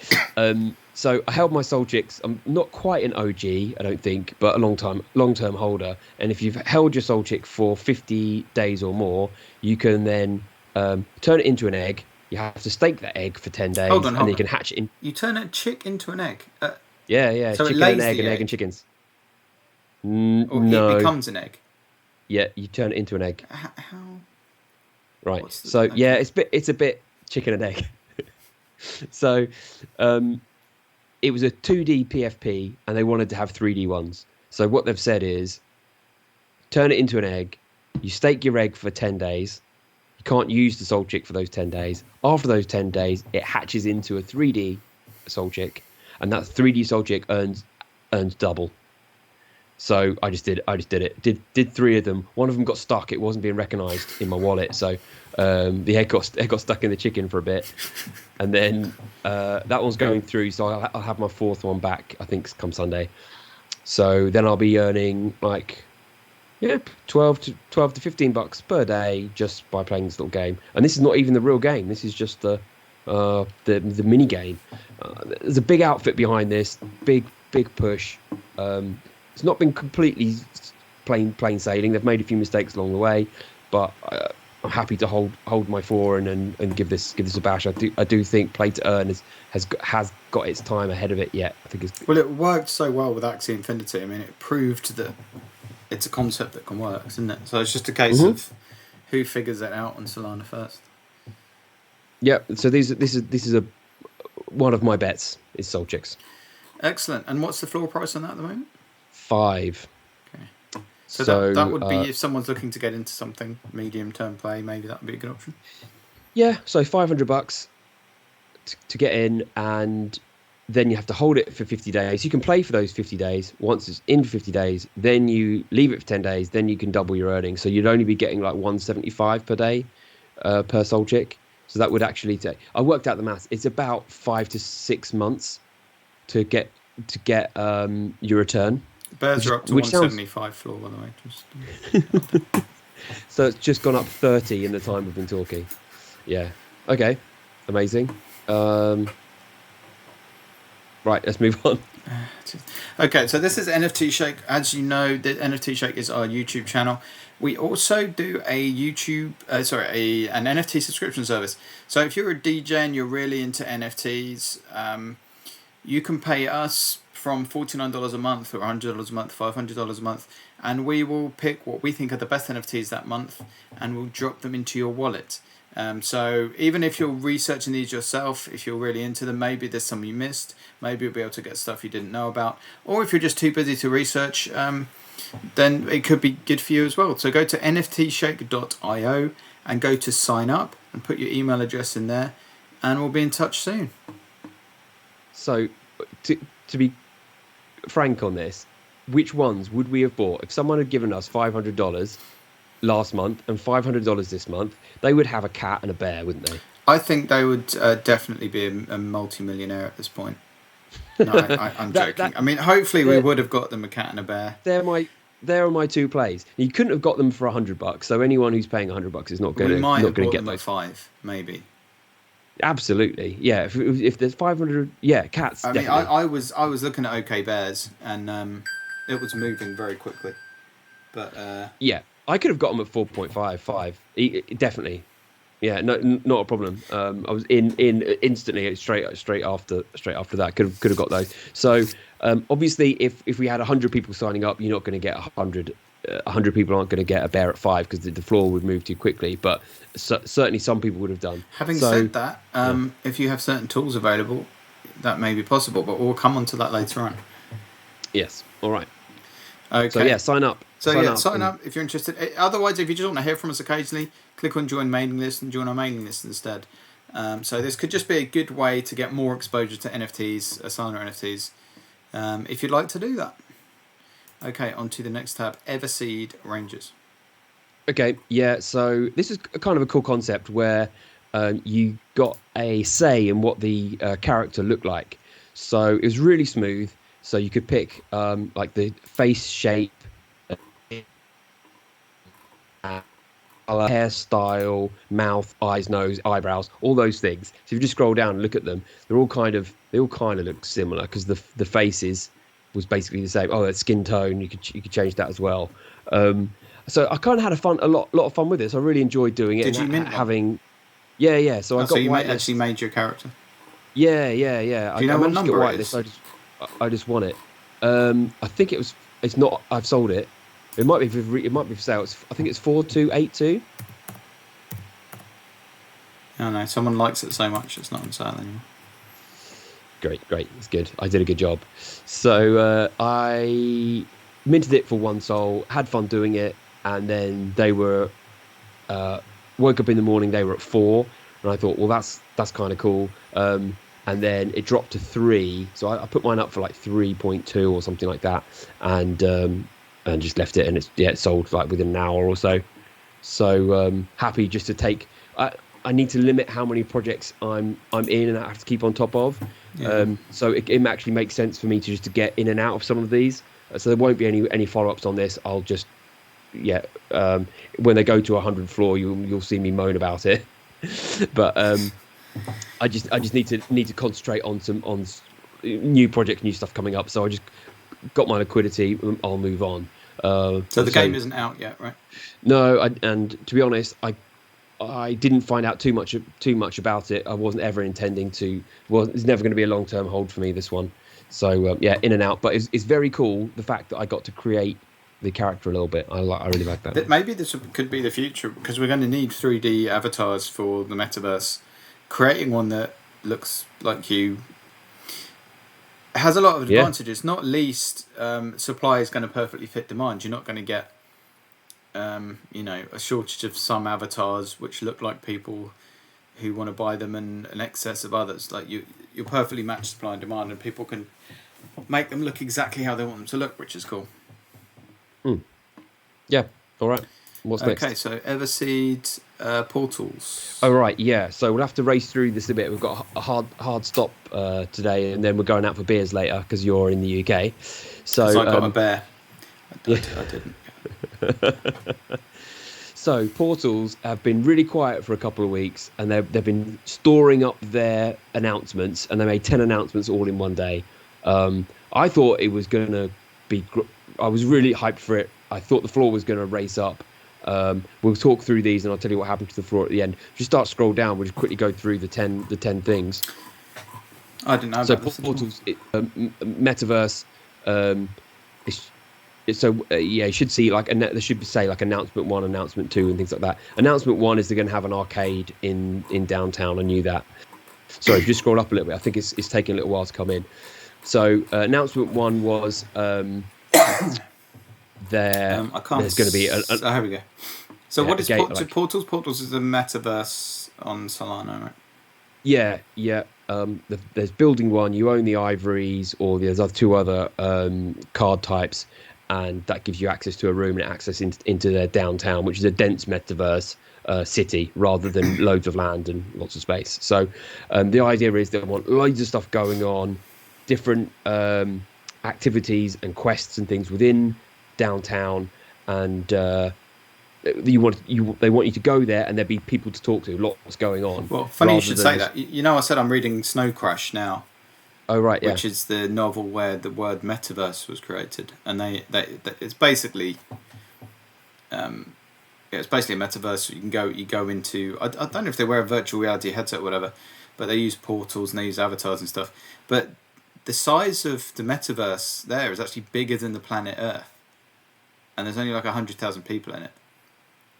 so I held my Solchicks. I'm not quite an OG, I don't think, but a long-term holder. And if you've held your Solchick for 50 days or more, you can then turn it into an egg. You have to stake that egg for 10 days, and then you can hatch it in. You turn a chick into an egg? Yeah. So chicken and egg and chickens. Or no. It becomes an egg? Yeah, you turn it into an egg. How? Right. It's a bit chicken and egg. So it was a 2D PFP, and they wanted to have 3D ones. So what they've said is, turn it into an egg. You stake your egg for 10 days. You can't use the Solchick for those 10 days. After those 10 days, it hatches into a 3D Solchick, and that 3D Solchick earns double. So I just did it. Did 3 of them. One of them got stuck. It wasn't being recognised in my wallet. So the egg got stuck in the chicken for a bit, and then that one's going through. So I'll have my 4th one back, I think, come Sunday. So then I'll be earning like 12 to $15 per day just by playing this little game. And this is not even the real game. This is just the mini game. There's a big outfit behind this. Big push. It's not been completely plain sailing. They've made a few mistakes along the way, but I'm happy to hold my 4 and give this a bash. I do think play to earn has got its time ahead of it yet. I think it's. Well, it worked so well with Axie Infinity. I mean, it proved that it's a concept that can work, isn't it? So it's just a case of who figures it out on Solana first. Yeah. So this is one of my bets is Solchicks. Excellent. And what's the floor price on that at the moment? 5. Okay. So that would be if someone's looking to get into something medium-term play, maybe that would be a good option. Yeah, so $500 to get in, and then you have to hold it for 50 days. You can play for those 50 days. Once it's in for 50 days, then you leave it for 10 days, then you can double your earnings. So you'd only be getting like $175 per day per Solchick. So that would actually take. I worked out the maths. It's about 5 to 6 months to get your return. Bears are up to 175 floor, by the way. So it's just gone up 30 in the time we've been talking. Yeah. Okay. Amazing. Right, let's move on. Okay, so this is NFT Shake. As you know, the NFT Shake is our YouTube channel. We also do a an NFT subscription service. So if you're a DJ and you're really into NFTs, you can pay us from $49 a month or $100 a month, $500 a month, and we will pick what we think are the best NFTs that month, and we'll drop them into your wallet. So even if you're researching these yourself, if you're really into them, maybe there's some you missed, maybe you'll be able to get stuff you didn't know about, or if you're just too busy to research, then it could be good for you as well. So go to nftshake.io and go to sign up and put your email address in there, and we'll be in touch soon. So to be frank on this, which ones would we have bought if someone had given us $500 last month and $500 this month? They would have a cat and a bear, wouldn't they? I think they would definitely be a multi-millionaire at this point. No, I'm joking. I mean, hopefully we would have got them a cat and a bear. They're my two plays. You couldn't have got them for $100, so anyone who's paying $100 is not going to get those. We might have bought them at $5, maybe. Absolutely, yeah. If there's 500, yeah, cats. I definitely. mean, I was looking at OK Bears, and it was moving very quickly. But yeah, I could have got them at 4.55. Definitely, yeah, no, not a problem. I was in instantly straight after that. Could have got those. So obviously, if we had 100 people signing up, you're not going to get 100. 100 people aren't going to get a bear at 5 because the floor would move too quickly, but certainly some people would have done. Having said that, if you have certain tools available, that may be possible, but we'll come on to that later on. Yes. All right. Okay. So yeah, sign up. Sign up if you're interested. Otherwise, if you just want to hear from us occasionally, click on join mailing list and join our mailing list instead. So this could just be a good way to get more exposure to NFTs, Solana NFTs, if you'd like to do that. Okay, on to the next tab, Everseed Rangers. Okay, yeah, so this is kind of a cool concept where you got a say in what the character looked like. So it was really smooth, so you could pick like the face shape, hairstyle, mouth, eyes, nose, eyebrows, all those things. So if you just scroll down and look at them, they all kind of look similar because the faces was basically the same. Oh, it's skin tone. You could change that as well. So I kind of had a lot of fun with this. I really enjoyed doing it. Did you mint having? Yeah. So I got. So you actually made your character. Yeah. Do you know what number it is? I just won it. I think it's not. I've sold it. It might be for sale. I think it's 4282. Oh no, someone likes it so much it's not on sale anymore. Great, it's good. I did a good job. So I minted it for 1 sol, had fun doing it, and then they were woke up in the morning. They were at 4, and I thought, well, that's kind of cool. And then it dropped to 3, so I put mine up for like 3.2 or something like that, and just left it, and it sold like within an hour or so. So happy just to take. I need to limit how many projects I'm in and I have to keep on top of. Yeah. So it actually makes sense for me to get in and out of some of these. So there won't be any follow-ups on this. I'll just when they go to 100 floor, you'll see me moan about it. But I just need to concentrate on new projects, new stuff coming up. So I just got my liquidity. I'll move on. So the game isn't out yet, right? No, and to be honest, I didn't find out too much about it. I wasn't ever intending to. Well, it's never going to be a long-term hold for me, this one. So in and out. But it's very cool, the fact that I got to create the character a little bit. I really like that. But maybe this could be the future, because we're going to need 3D avatars for the metaverse. Creating one that looks like you has a lot of advantages. Not least, supply is going to perfectly fit demand. You're not going to get a shortage of some avatars which look like people who want to buy them and an excess of others. Like you're perfectly matched supply and demand, and people can make them look exactly how they want them to look, which is cool. Yeah. All right. What's next? Okay, so Everseed portals. Oh right, yeah. So we'll have to race through this a bit. We've got a hard stop today, and then we're going out for beers later because you're in the UK. So I got a bear. I didn't. So portals have been really quiet for a couple of weeks, and they've been storing up their announcements, and they made 10 announcements all in one day. I thought it was going to be. I was really hyped for it. I thought the floor was going to race up. We'll talk through these, and I'll tell you what happened to the floor at the end. If you start to scroll down, we'll just quickly go through the 10 things. I didn't know So about this. portals, metaverse. You should see like there should say like announcement 1, announcement 2, and things like that. Announcement 1 is they're going to have an arcade in downtown. I knew that. Sorry, if you just scroll up a little bit, I think it's taking a little while to come in. So announcement 1 was I can't. There's going to be here we go. So what is Portals? Portals is a metaverse on Solana, right? Yeah. There's building 1. You own the ivories, or there's 2 other card types, and that gives you access to a room and access into their downtown, which is a dense metaverse city rather than loads of land and lots of space. So the idea is they want loads of stuff going on, different activities and quests and things within downtown, and they want you to go there, and there'd be people to talk to, lots going on. Well, funny you should say that. You know, I said I'm reading Snow Crash now. Oh right, yeah. Which is the novel where the word metaverse was created, and it's basically, it's basically a metaverse. You go into. I don't know if they wear a virtual reality headset or whatever, but they use portals and they use avatars and stuff. But the size of the metaverse there is actually bigger than the planet Earth, and there's only like 100,000 people in it.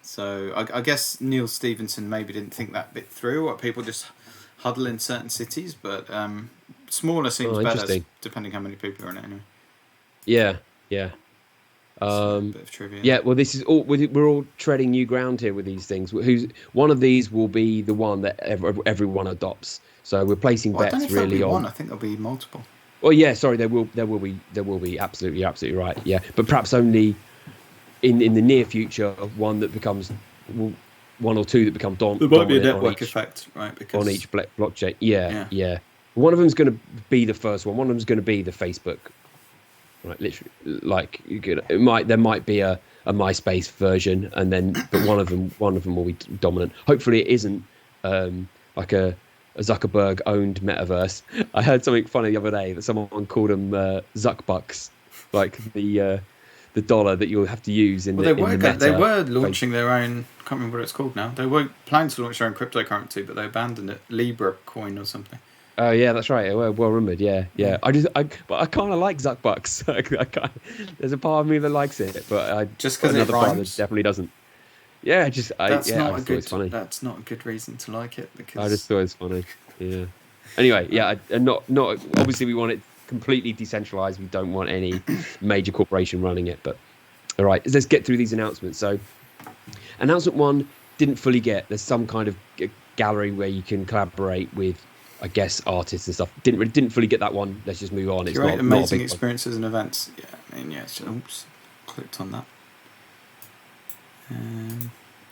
So I guess Neil Stephenson maybe didn't think that bit through, or people just huddle in certain cities, but smaller seems better, depending how many people are in it anyway. Yeah. A bit of trivia. Yeah, well, this is all we're all treading new ground here with these things. One of these will be the one that everyone adopts. So we're placing bets I don't know if really on. One. I think there'll be multiple. Well, yeah, sorry, there will be absolutely right. Yeah, but perhaps only in the near future, one that becomes 1 or 2 that become dominant. There might be a network effect, right? Because on each blockchain. Yeah. One of them's going to be the first one. One of them's going to be the Facebook. Right, literally, like there might be a MySpace version, and then but one of them will be dominant. Hopefully, it isn't like a Zuckerberg owned metaverse. I heard something funny the other day that someone called them Zuckbucks, like the dollar that you'll have to use in the meta. They were launching their own. I can't remember what it's called now. They were planning to launch their own cryptocurrency, but they abandoned it. Libra coin or something. Oh yeah, that's right. Well remembered. Yeah. But I kind of like Zuckbucks. There's a part of me that likes it, but just because it rhymes, definitely doesn't. Yeah, I just thought it's funny. That's not a good reason to like it, because I just thought it's funny. Yeah. Anyway, yeah, and not obviously we want it completely decentralized. We don't want any major corporation running it. But all right, let's get through these announcements. So, announcement 1 didn't fully get. There's some kind of gallery where you can collaborate with, I guess, artists and stuff. Didn't fully get that one. Let's just move on. It's not amazing not experiences and events. Yeah, I mean, oops, clicked on that.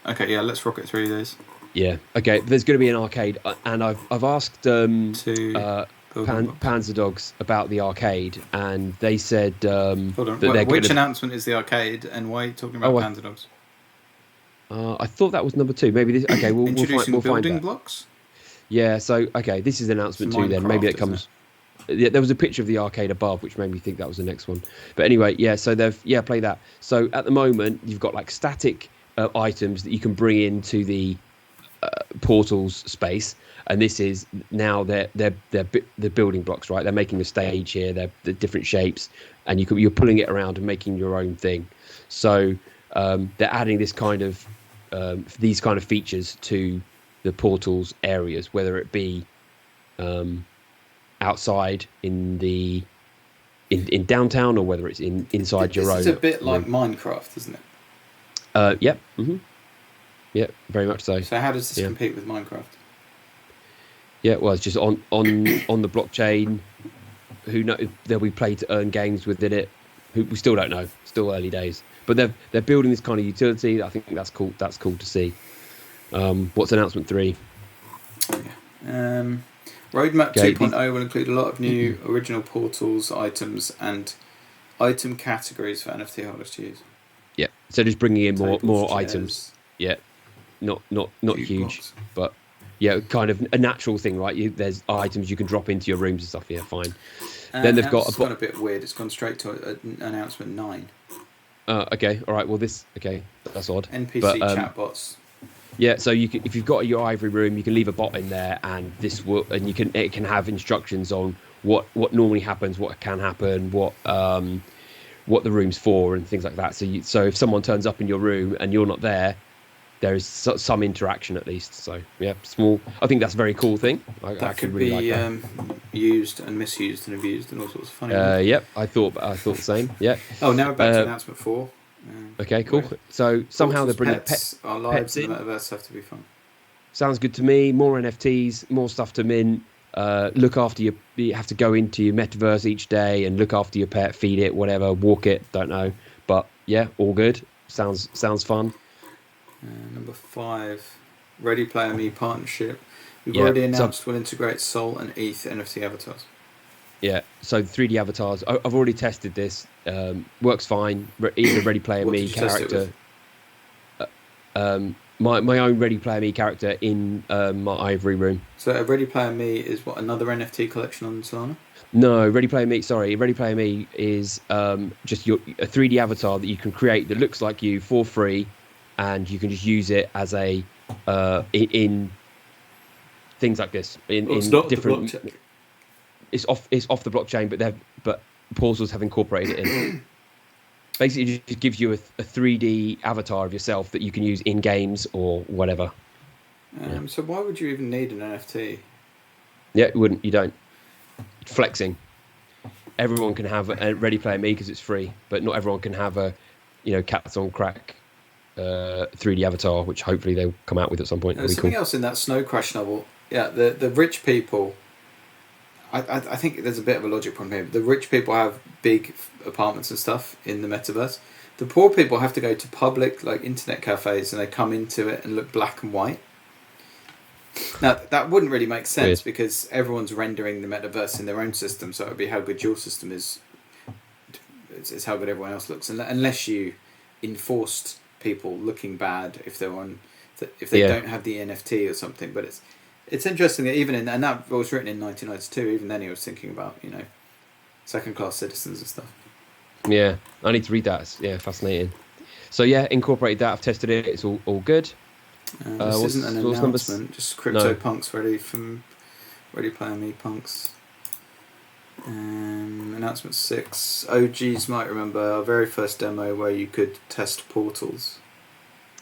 Okay, yeah, let's rock it through these. Yeah, okay. There's going to be an arcade, and I've asked Panzer Dogs about the arcade, and they said hold on. Which announcement is the arcade, and why are you talking about Panzer Dogs? I thought that was number 2. Maybe this. Okay, we'll find building blocks. Yeah. So okay, this is announcement 2. Then maybe it comes. Yeah, there was a picture of the arcade above, which made me think that was the next one. But anyway, yeah. So play that. So at the moment, you've got like static items that you can bring into the portals space, and this is now they're building blocks, right? They're making a stage here. They're different shapes, and you're pulling it around and making your own thing. So they're adding this kind of these kind of features to the portals areas, whether it be outside in downtown, or whether it's inside your own. It's a bit like Minecraft, isn't it? Yep. Mm-hmm. Yeah, very much so. So how does this compete with Minecraft? Yeah, well, it's just on the blockchain. Who know? There'll be play to earn games within it. We still don't know. Still early days. But they're building this kind of utility. I think that's cool. That's cool to see. What's announcement 3? Roadmap 2.0 will include a lot of new original portals, items, and item categories for NFT holders to use. Yeah, so just bringing in more items. Yeah, not huge, Jukebox. but yeah, kind of a natural thing, right? There's items you can drop into your rooms and stuff. Yeah, fine. Then they've got It's gone a bit weird. It's gone straight to announcement 9. Okay, all right. Well, okay, that's odd. But NPC chatbots. yeah, so you can, if you've got your ivory room, you can leave a bot in there, and it can have instructions on what normally happens, what can happen, what the room's for, and things like that. So if someone turns up in your room and you're not there, there is some interaction at least. So yeah, small. I think that's a very cool thing. I That really like that. used and misused and abused and all sorts of funny. Yep, I thought the same. Yeah. Oh, now we're back to announcement 4. Okay, cool. So somehow they're bringing pets. Our lives pets in the in. metaverse have to be fun. Sounds good to me. More NFTs, more stuff to mint. Look after you have to go into your metaverse each day and look after your pet, feed it, whatever, walk it, don't know. But yeah, all good. Sounds fun. Number 5, Ready Player Me partnership. We've already announced we'll integrate Sol and ETH NFT avatars. Yeah, so 3D avatars. I've already tested this. Works fine. Either Ready Player Me character. My own Ready Player Me character in my ivory room. So a Ready Player Me is what, another NFT collection on Solana? No, Ready Player Me. Sorry, Ready Player Me is just a 3D avatar that you can create that looks like you for free, and you can just use it as a in things like this in different. It's off the blockchain, but Portals have incorporated it in. Basically, it just gives you a 3D avatar of yourself that you can use in games or whatever. So why would you even need an NFT? Yeah, you don't. Flexing. Everyone can have a Ready Player Me because it's free, but not everyone can have a, Cats on Creck 3D avatar, which hopefully they'll come out with at some point. There's something else in that Snow Crash novel. Yeah, the rich people. I think there's a bit of a logic problem here. The rich people have big apartments and stuff in the metaverse. The poor people have to go to public internet cafes, and they come into it and look black and white. Now that wouldn't really make sense because everyone's rendering the metaverse in their own system, so it would be how good your system is. It's how good everyone else looks, unless you enforced people looking bad if they don't have the NFT or something. But it's interesting that and that was written in 1992. Even then, he was thinking about second-class citizens and stuff. Yeah, I need to read that. Yeah, fascinating. So yeah, incorporated that. I've tested it. It's all good. This isn't an announcement. Just CryptoPunks Ready Player Me punks. Announcement 6. OGs might remember our very first demo where you could test portals.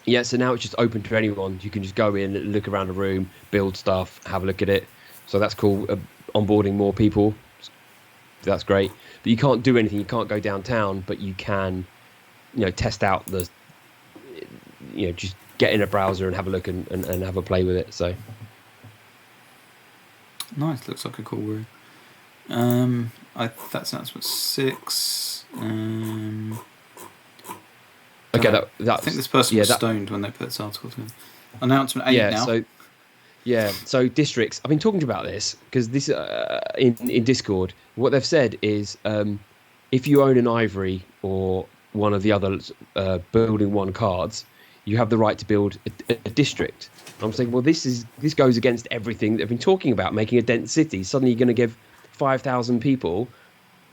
Yeah, so now it's just open to anyone. You can just go in, look around a room, build stuff, have a look at it. So that's cool. Onboarding more people. That's great. But you can't do anything. You can't go downtown, but you can, test out just get in a browser and have a look and have a play with it. So nice. Looks like a cool room. That's announcement 6. Okay, I think this person was stoned when they put this article together. Announcement 8 now. So districts. I've been talking to you about this because this in Discord. What they've said is if you own an ivory or one of the other building one cards, you have the right to build a district. I'm saying, well, this goes against everything that they've been talking about, making a dense city. Suddenly you're going to give 5,000 people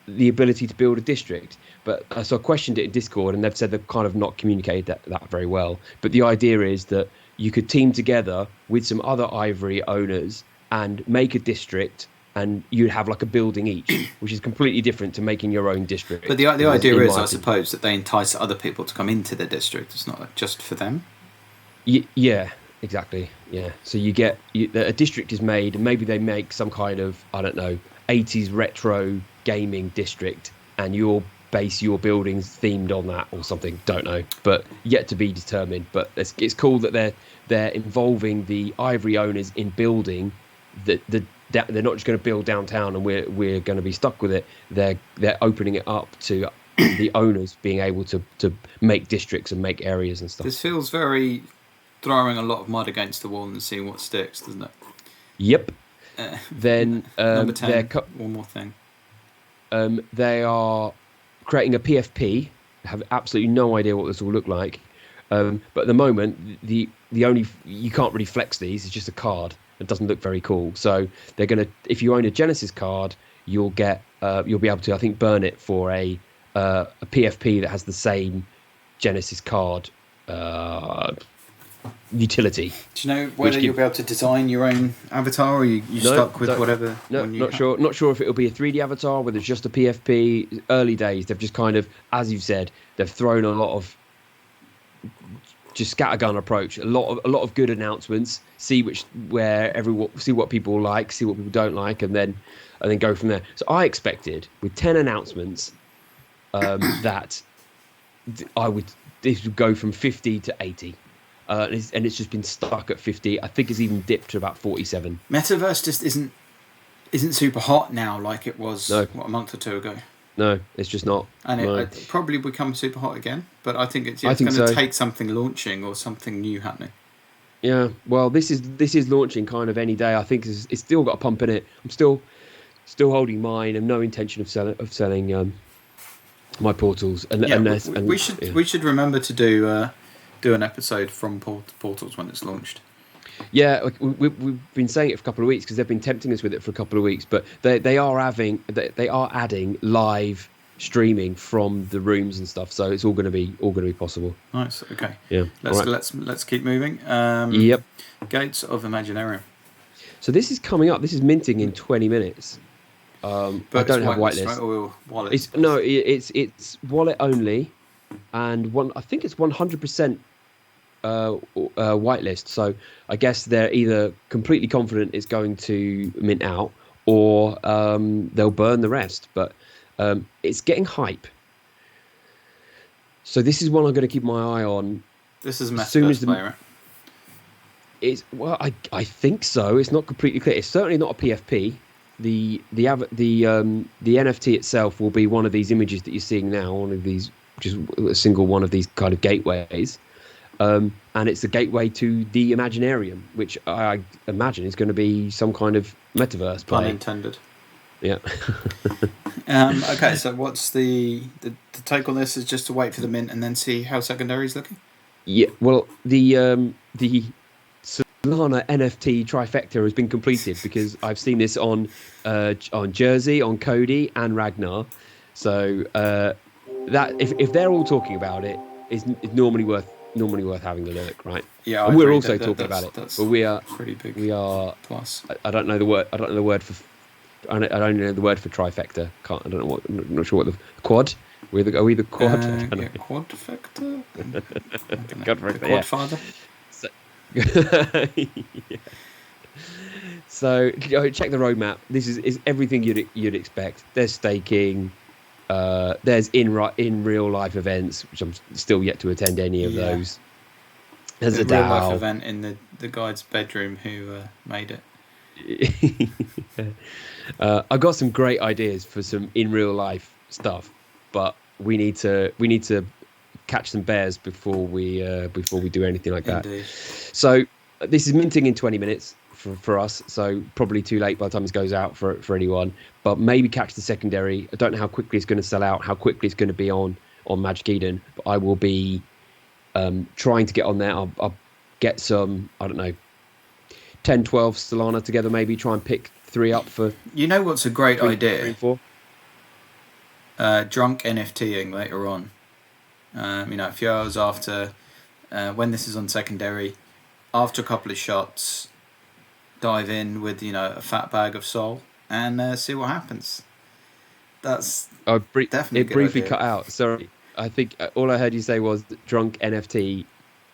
the ability to build a district. But so I questioned it in Discord, and they've said they've kind of not communicated that very well. But the idea is that you could team together with some other ivory owners and make a district, and you'd have like a building each, which is completely different to making your own district. But the idea is, I suppose, that they entice other people to come into the district. It's not just for them. Yeah, exactly. Yeah. So a district is made, and maybe they make some kind of, I don't know, 80s retro gaming district, and you'll base your buildings themed on that or something. Don't know, but yet to be determined. But it's cool that they're involving the ivory owners in building they're not just going to build downtown and we're going to be stuck with it. They're opening it up to the owners being able to make districts and make areas and stuff. This feels very throwing a lot of mud against the wall and seeing what sticks, doesn't it? Yep. Then number 10. One more thing. They are creating a PFP. Have absolutely no idea what this will look like. But at the moment, the only you can't really flex these. It's just a card. It doesn't look very cool. So they're gonna, if you own a Genesis card, you'll be able to, I think, burn it for a PFP that has the same Genesis card utility. Do you know whether you'll be able to design your own avatar, or you stuck with whatever? No, not sure. Not sure if it'll be a 3D avatar, whether it's just a PFP. Early days, they've just kind of, as you've said, they've thrown a lot of just scattergun approach. A lot of good announcements. See what people like, see what people don't like, and then go from there. So I expected with 10 announcements that this would go from 50 to 80. And it's just been stuck at 50. I think it's even dipped to about 47. Metaverse just isn't super hot now like it was a month or two ago. No, it's just not. And it probably become super hot again. But I think it's going to take something launching or something new happening. Yeah, well, this is launching kind of any day. I think it's still got a pump in it. I'm still holding mine and no intention of selling my portals. We should remember to do an episode from portals when it's launched. Yeah, we've been saying it for a couple of weeks because they've been tempting us with it for a couple of weeks. But they are adding live streaming from the rooms and stuff, so it's all going to be possible. Nice. Okay. Yeah. Let's keep moving. Yep. Gates of Imaginarium. So this is coming up. This is minting in 20 minutes. But I don't have whitelist. Right, or wallet? It's wallet only, and I think it's 100%. Whitelist. So I guess they're either completely confident it's going to mint out, or they'll burn the rest. But it's getting hype. So this is one I'm going to keep my eye on. This is Metaverse player. I think so. It's not completely clear. It's certainly not a PFP. The NFT itself will be one of these images that you're seeing now. One of these, just a single one of these kind of gateways. And it's the gateway to the Imaginarium, which I imagine is going to be some kind of metaverse play. Pun intended. Yeah. Okay, so what's the take on this? Is just to wait for the mint and then see how secondary is looking? Yeah, well, the Solana NFT trifecta has been completed because I've seen this on Jersey, on Cody, and Ragnar. So that if they're all talking about it, is normally worth having a look, right? Yeah, and we're also talking about it, but we are pretty big. We are plus. I don't know the word. I don't know the word for. I don't know the word for trifecta. I'm not sure what the quad. Are we the quad? Quadfecta. Quadfecta. Quad father. Yeah. So check the roadmap. This is everything you'd expect. There's staking. There's in real life events, which I'm still yet to attend any of those. There's a real life event in the guide's bedroom who made it. I've got some great ideas for some in real life stuff, but we need to catch some bears before we do anything like that. Indeed. So this is minting in 20 minutes for us, so probably too late by the time this goes out for anyone, but maybe catch the secondary. I don't know how quickly it's going to sell out, how quickly it's going to be on Magic Eden, but I will be trying to get on there. I'll get some, I don't know, 10, 12 Solana together, maybe try and pick 3 up for... You know what's a great idea? 3 and 4? Drunk NFTing later on. A few hours after, when this is on secondary, after a couple of shots, dive in with, a fat bag of Sol and see what happens. That's definitely it briefly cut out. Sorry. I think all I heard you say was drunk NFT.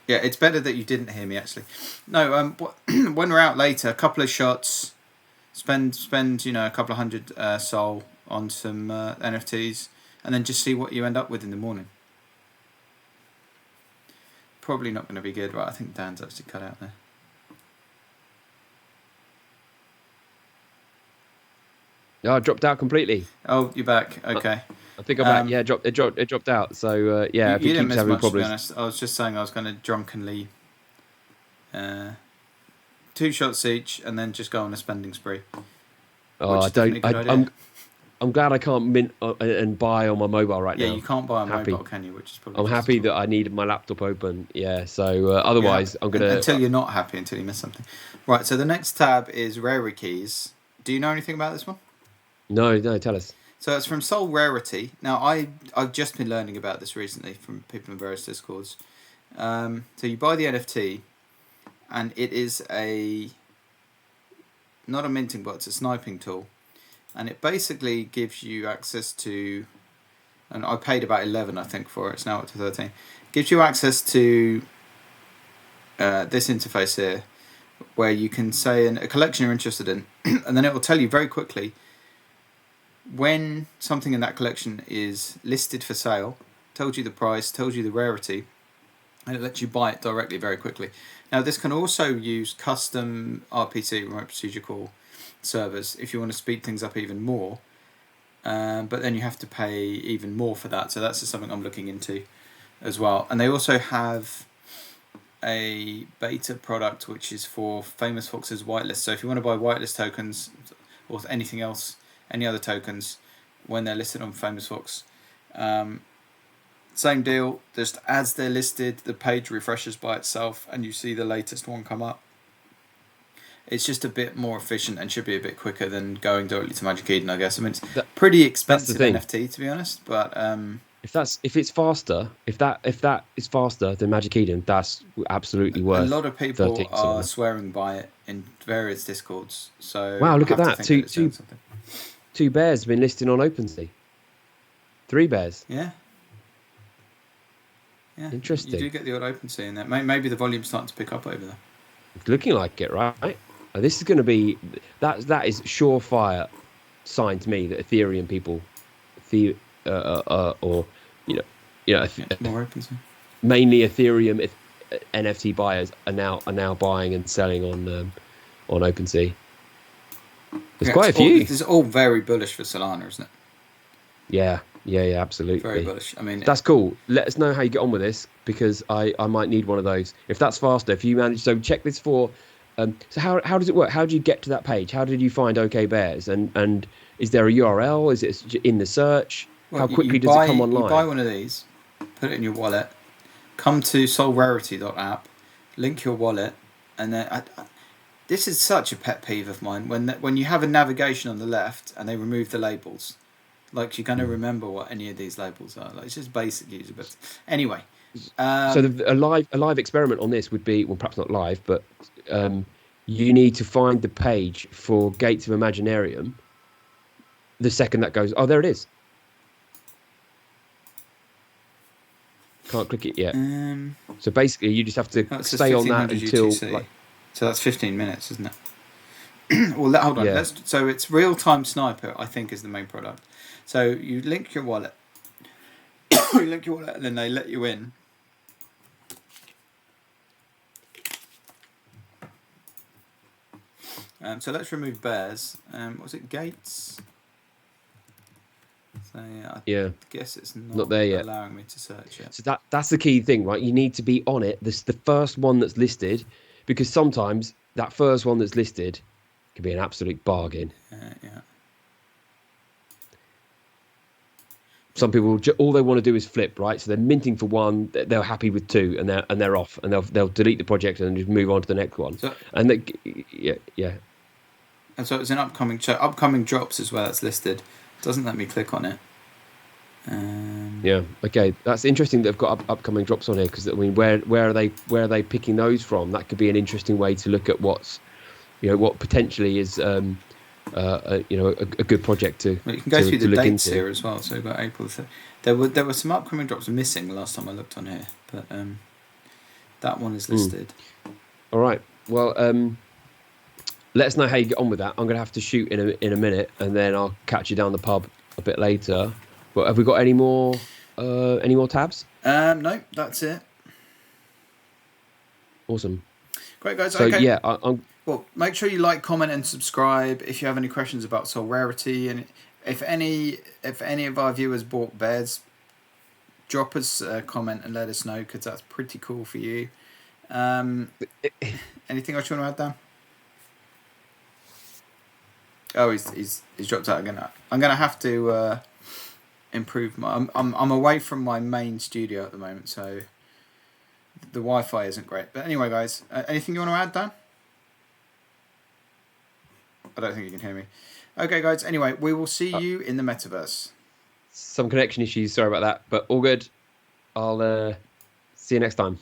Yeah, it's better that you didn't hear me, actually. No, when we're out later, a couple of shots, spend a couple of hundred Sol on some NFTs, and then just see what you end up with in the morning. Probably not going to be good, right? I think Dan's actually cut out there. No, I dropped out completely. Oh, you're back. Okay. I think I'm back. Yeah, it dropped out. So yeah, you didn't miss much, to be honest. I was just saying I was going to drunkenly 2 shots each and then just go on a spending spree. Oh, I'm glad I can't mint and buy on my mobile right Yeah, now. you can't buy on Happy. mobile, can you? Which is probably I'm just happy as well. that I needed my laptop open. Yeah. So You're happy otherwise, I'm gonna. until you're not happy, until you miss something. Right. So the next tab is Rarity Keys. Do you know anything about this one? No, no. Tell us. So it's from Solrarity. Now I've just been learning about this recently from people in various discords. So you buy the NFT, and it is a not a minting bot, it's a sniping tool, and it basically gives you access to. And I paid about 11, I think, for it. It's now up to 13. Gives you access to this interface here, where you can say a collection you're interested in, and then it will tell you very quickly when something in that collection is listed for sale, tells you the price, tells you the rarity, and it lets you buy it directly very quickly. Now, this can also use custom RPC, remote procedure call servers, if you want to speed things up even more. But then you have to pay even more for that. So that's just something I'm looking into as well. And they also have a beta product which is for Famous Fox's whitelist. So if you want to buy whitelist tokens or anything else, any other tokens, when they're listed on Famous Fox, same deal. Just as they're listed, the page refreshes by itself, and you see the latest one come up. It's just a bit more efficient and should be a bit quicker than going directly to Magic Eden, I guess. I mean, it's pretty expensive NFT, to be honest, but if it's faster, if that is faster than Magic Eden, that's absolutely worth. A lot of people 13 are swearing by it in various discords. So wow, look I at have that! to think that it's doing something. Two bears have been listed on OpenSea. 3 bears. Yeah. Yeah. Interesting. You do get the odd OpenSea in there. Maybe the volume's starting to pick up over there. It's looking like it, right? This is going to be that is surefire sign to me that Ethereum people, or More OpenSea. mainly Ethereum NFT buyers are now buying and selling on OpenSea. There's quite a few. This is all very bullish for Solana, isn't it? Yeah, absolutely. Very bullish. I mean, that's cool. Let us know how you get on with this, because I might need one of those. If that's faster, if you manage, so check this for. So how does it work? How do you get to that page? How did you find OK Bears? And is there a URL? Is it in the search? Well, how quickly does it come online? You buy one of these, put it in your wallet, come to solrarity.app, link your wallet, and then this is such a pet peeve of mine when you have a navigation on the left and they remove the labels. Like, you're going to remember what any of these labels are. Like, it's just basic user bits. Anyway. So a live experiment on this would be, well, perhaps not live, but you need to find the page for Gates of Imaginarium. The second that goes, oh, there it is. Can't click it yet. So basically, you just have to stay on that until. So that's 15 minutes, isn't it? Well, hold on. Yeah. So it's Real-Time Sniper, I think, is the main product. So you link your wallet. And then they let you in. So let's remove bears. Was it Gates? So I guess it's not there yet. Allowing me to search it. So that's the key thing, right? You need to be on it. This the first one that's listed, because sometimes that first one that's listed can be an absolute bargain. Yeah. Some people all they want to do is flip, right? So they're minting for one, they're happy with 2, and they're off, and they'll delete the project and just move on to the next one. So, yeah. And so it's an upcoming drops as well. That's listed. It doesn't let me click on it. Yeah. Okay. That's interesting. They've got upcoming drops on here, because I mean, where are they picking those from? That could be an interesting way to look at what potentially is a good project to. Well, you can go through the dates here as well. So we've got April. There were some upcoming drops missing the last time I looked on here, but that one is listed. All right. Well, let us know how you get on with that. I'm going to have to shoot in a minute, and then I'll catch you down the pub a bit later. But have we got any more tabs? No, that's it. Awesome. Great, guys. So okay. yeah, well, make sure you like, comment, and subscribe if you have any questions about Solrarity, and if any of our viewers bought bears, drop us a comment and let us know, because that's pretty cool for you. Anything else you want to add, Dan? Oh, he's dropped out again. I'm gonna have to improve my. I'm away from my main studio at the moment, so the Wi-Fi isn't great. But anyway, guys, anything you want to add, Dan? I don't think you can hear me. Okay, guys. Anyway, we will see you in the metaverse. Some connection issues. Sorry about that, but all good. I'll see you next time.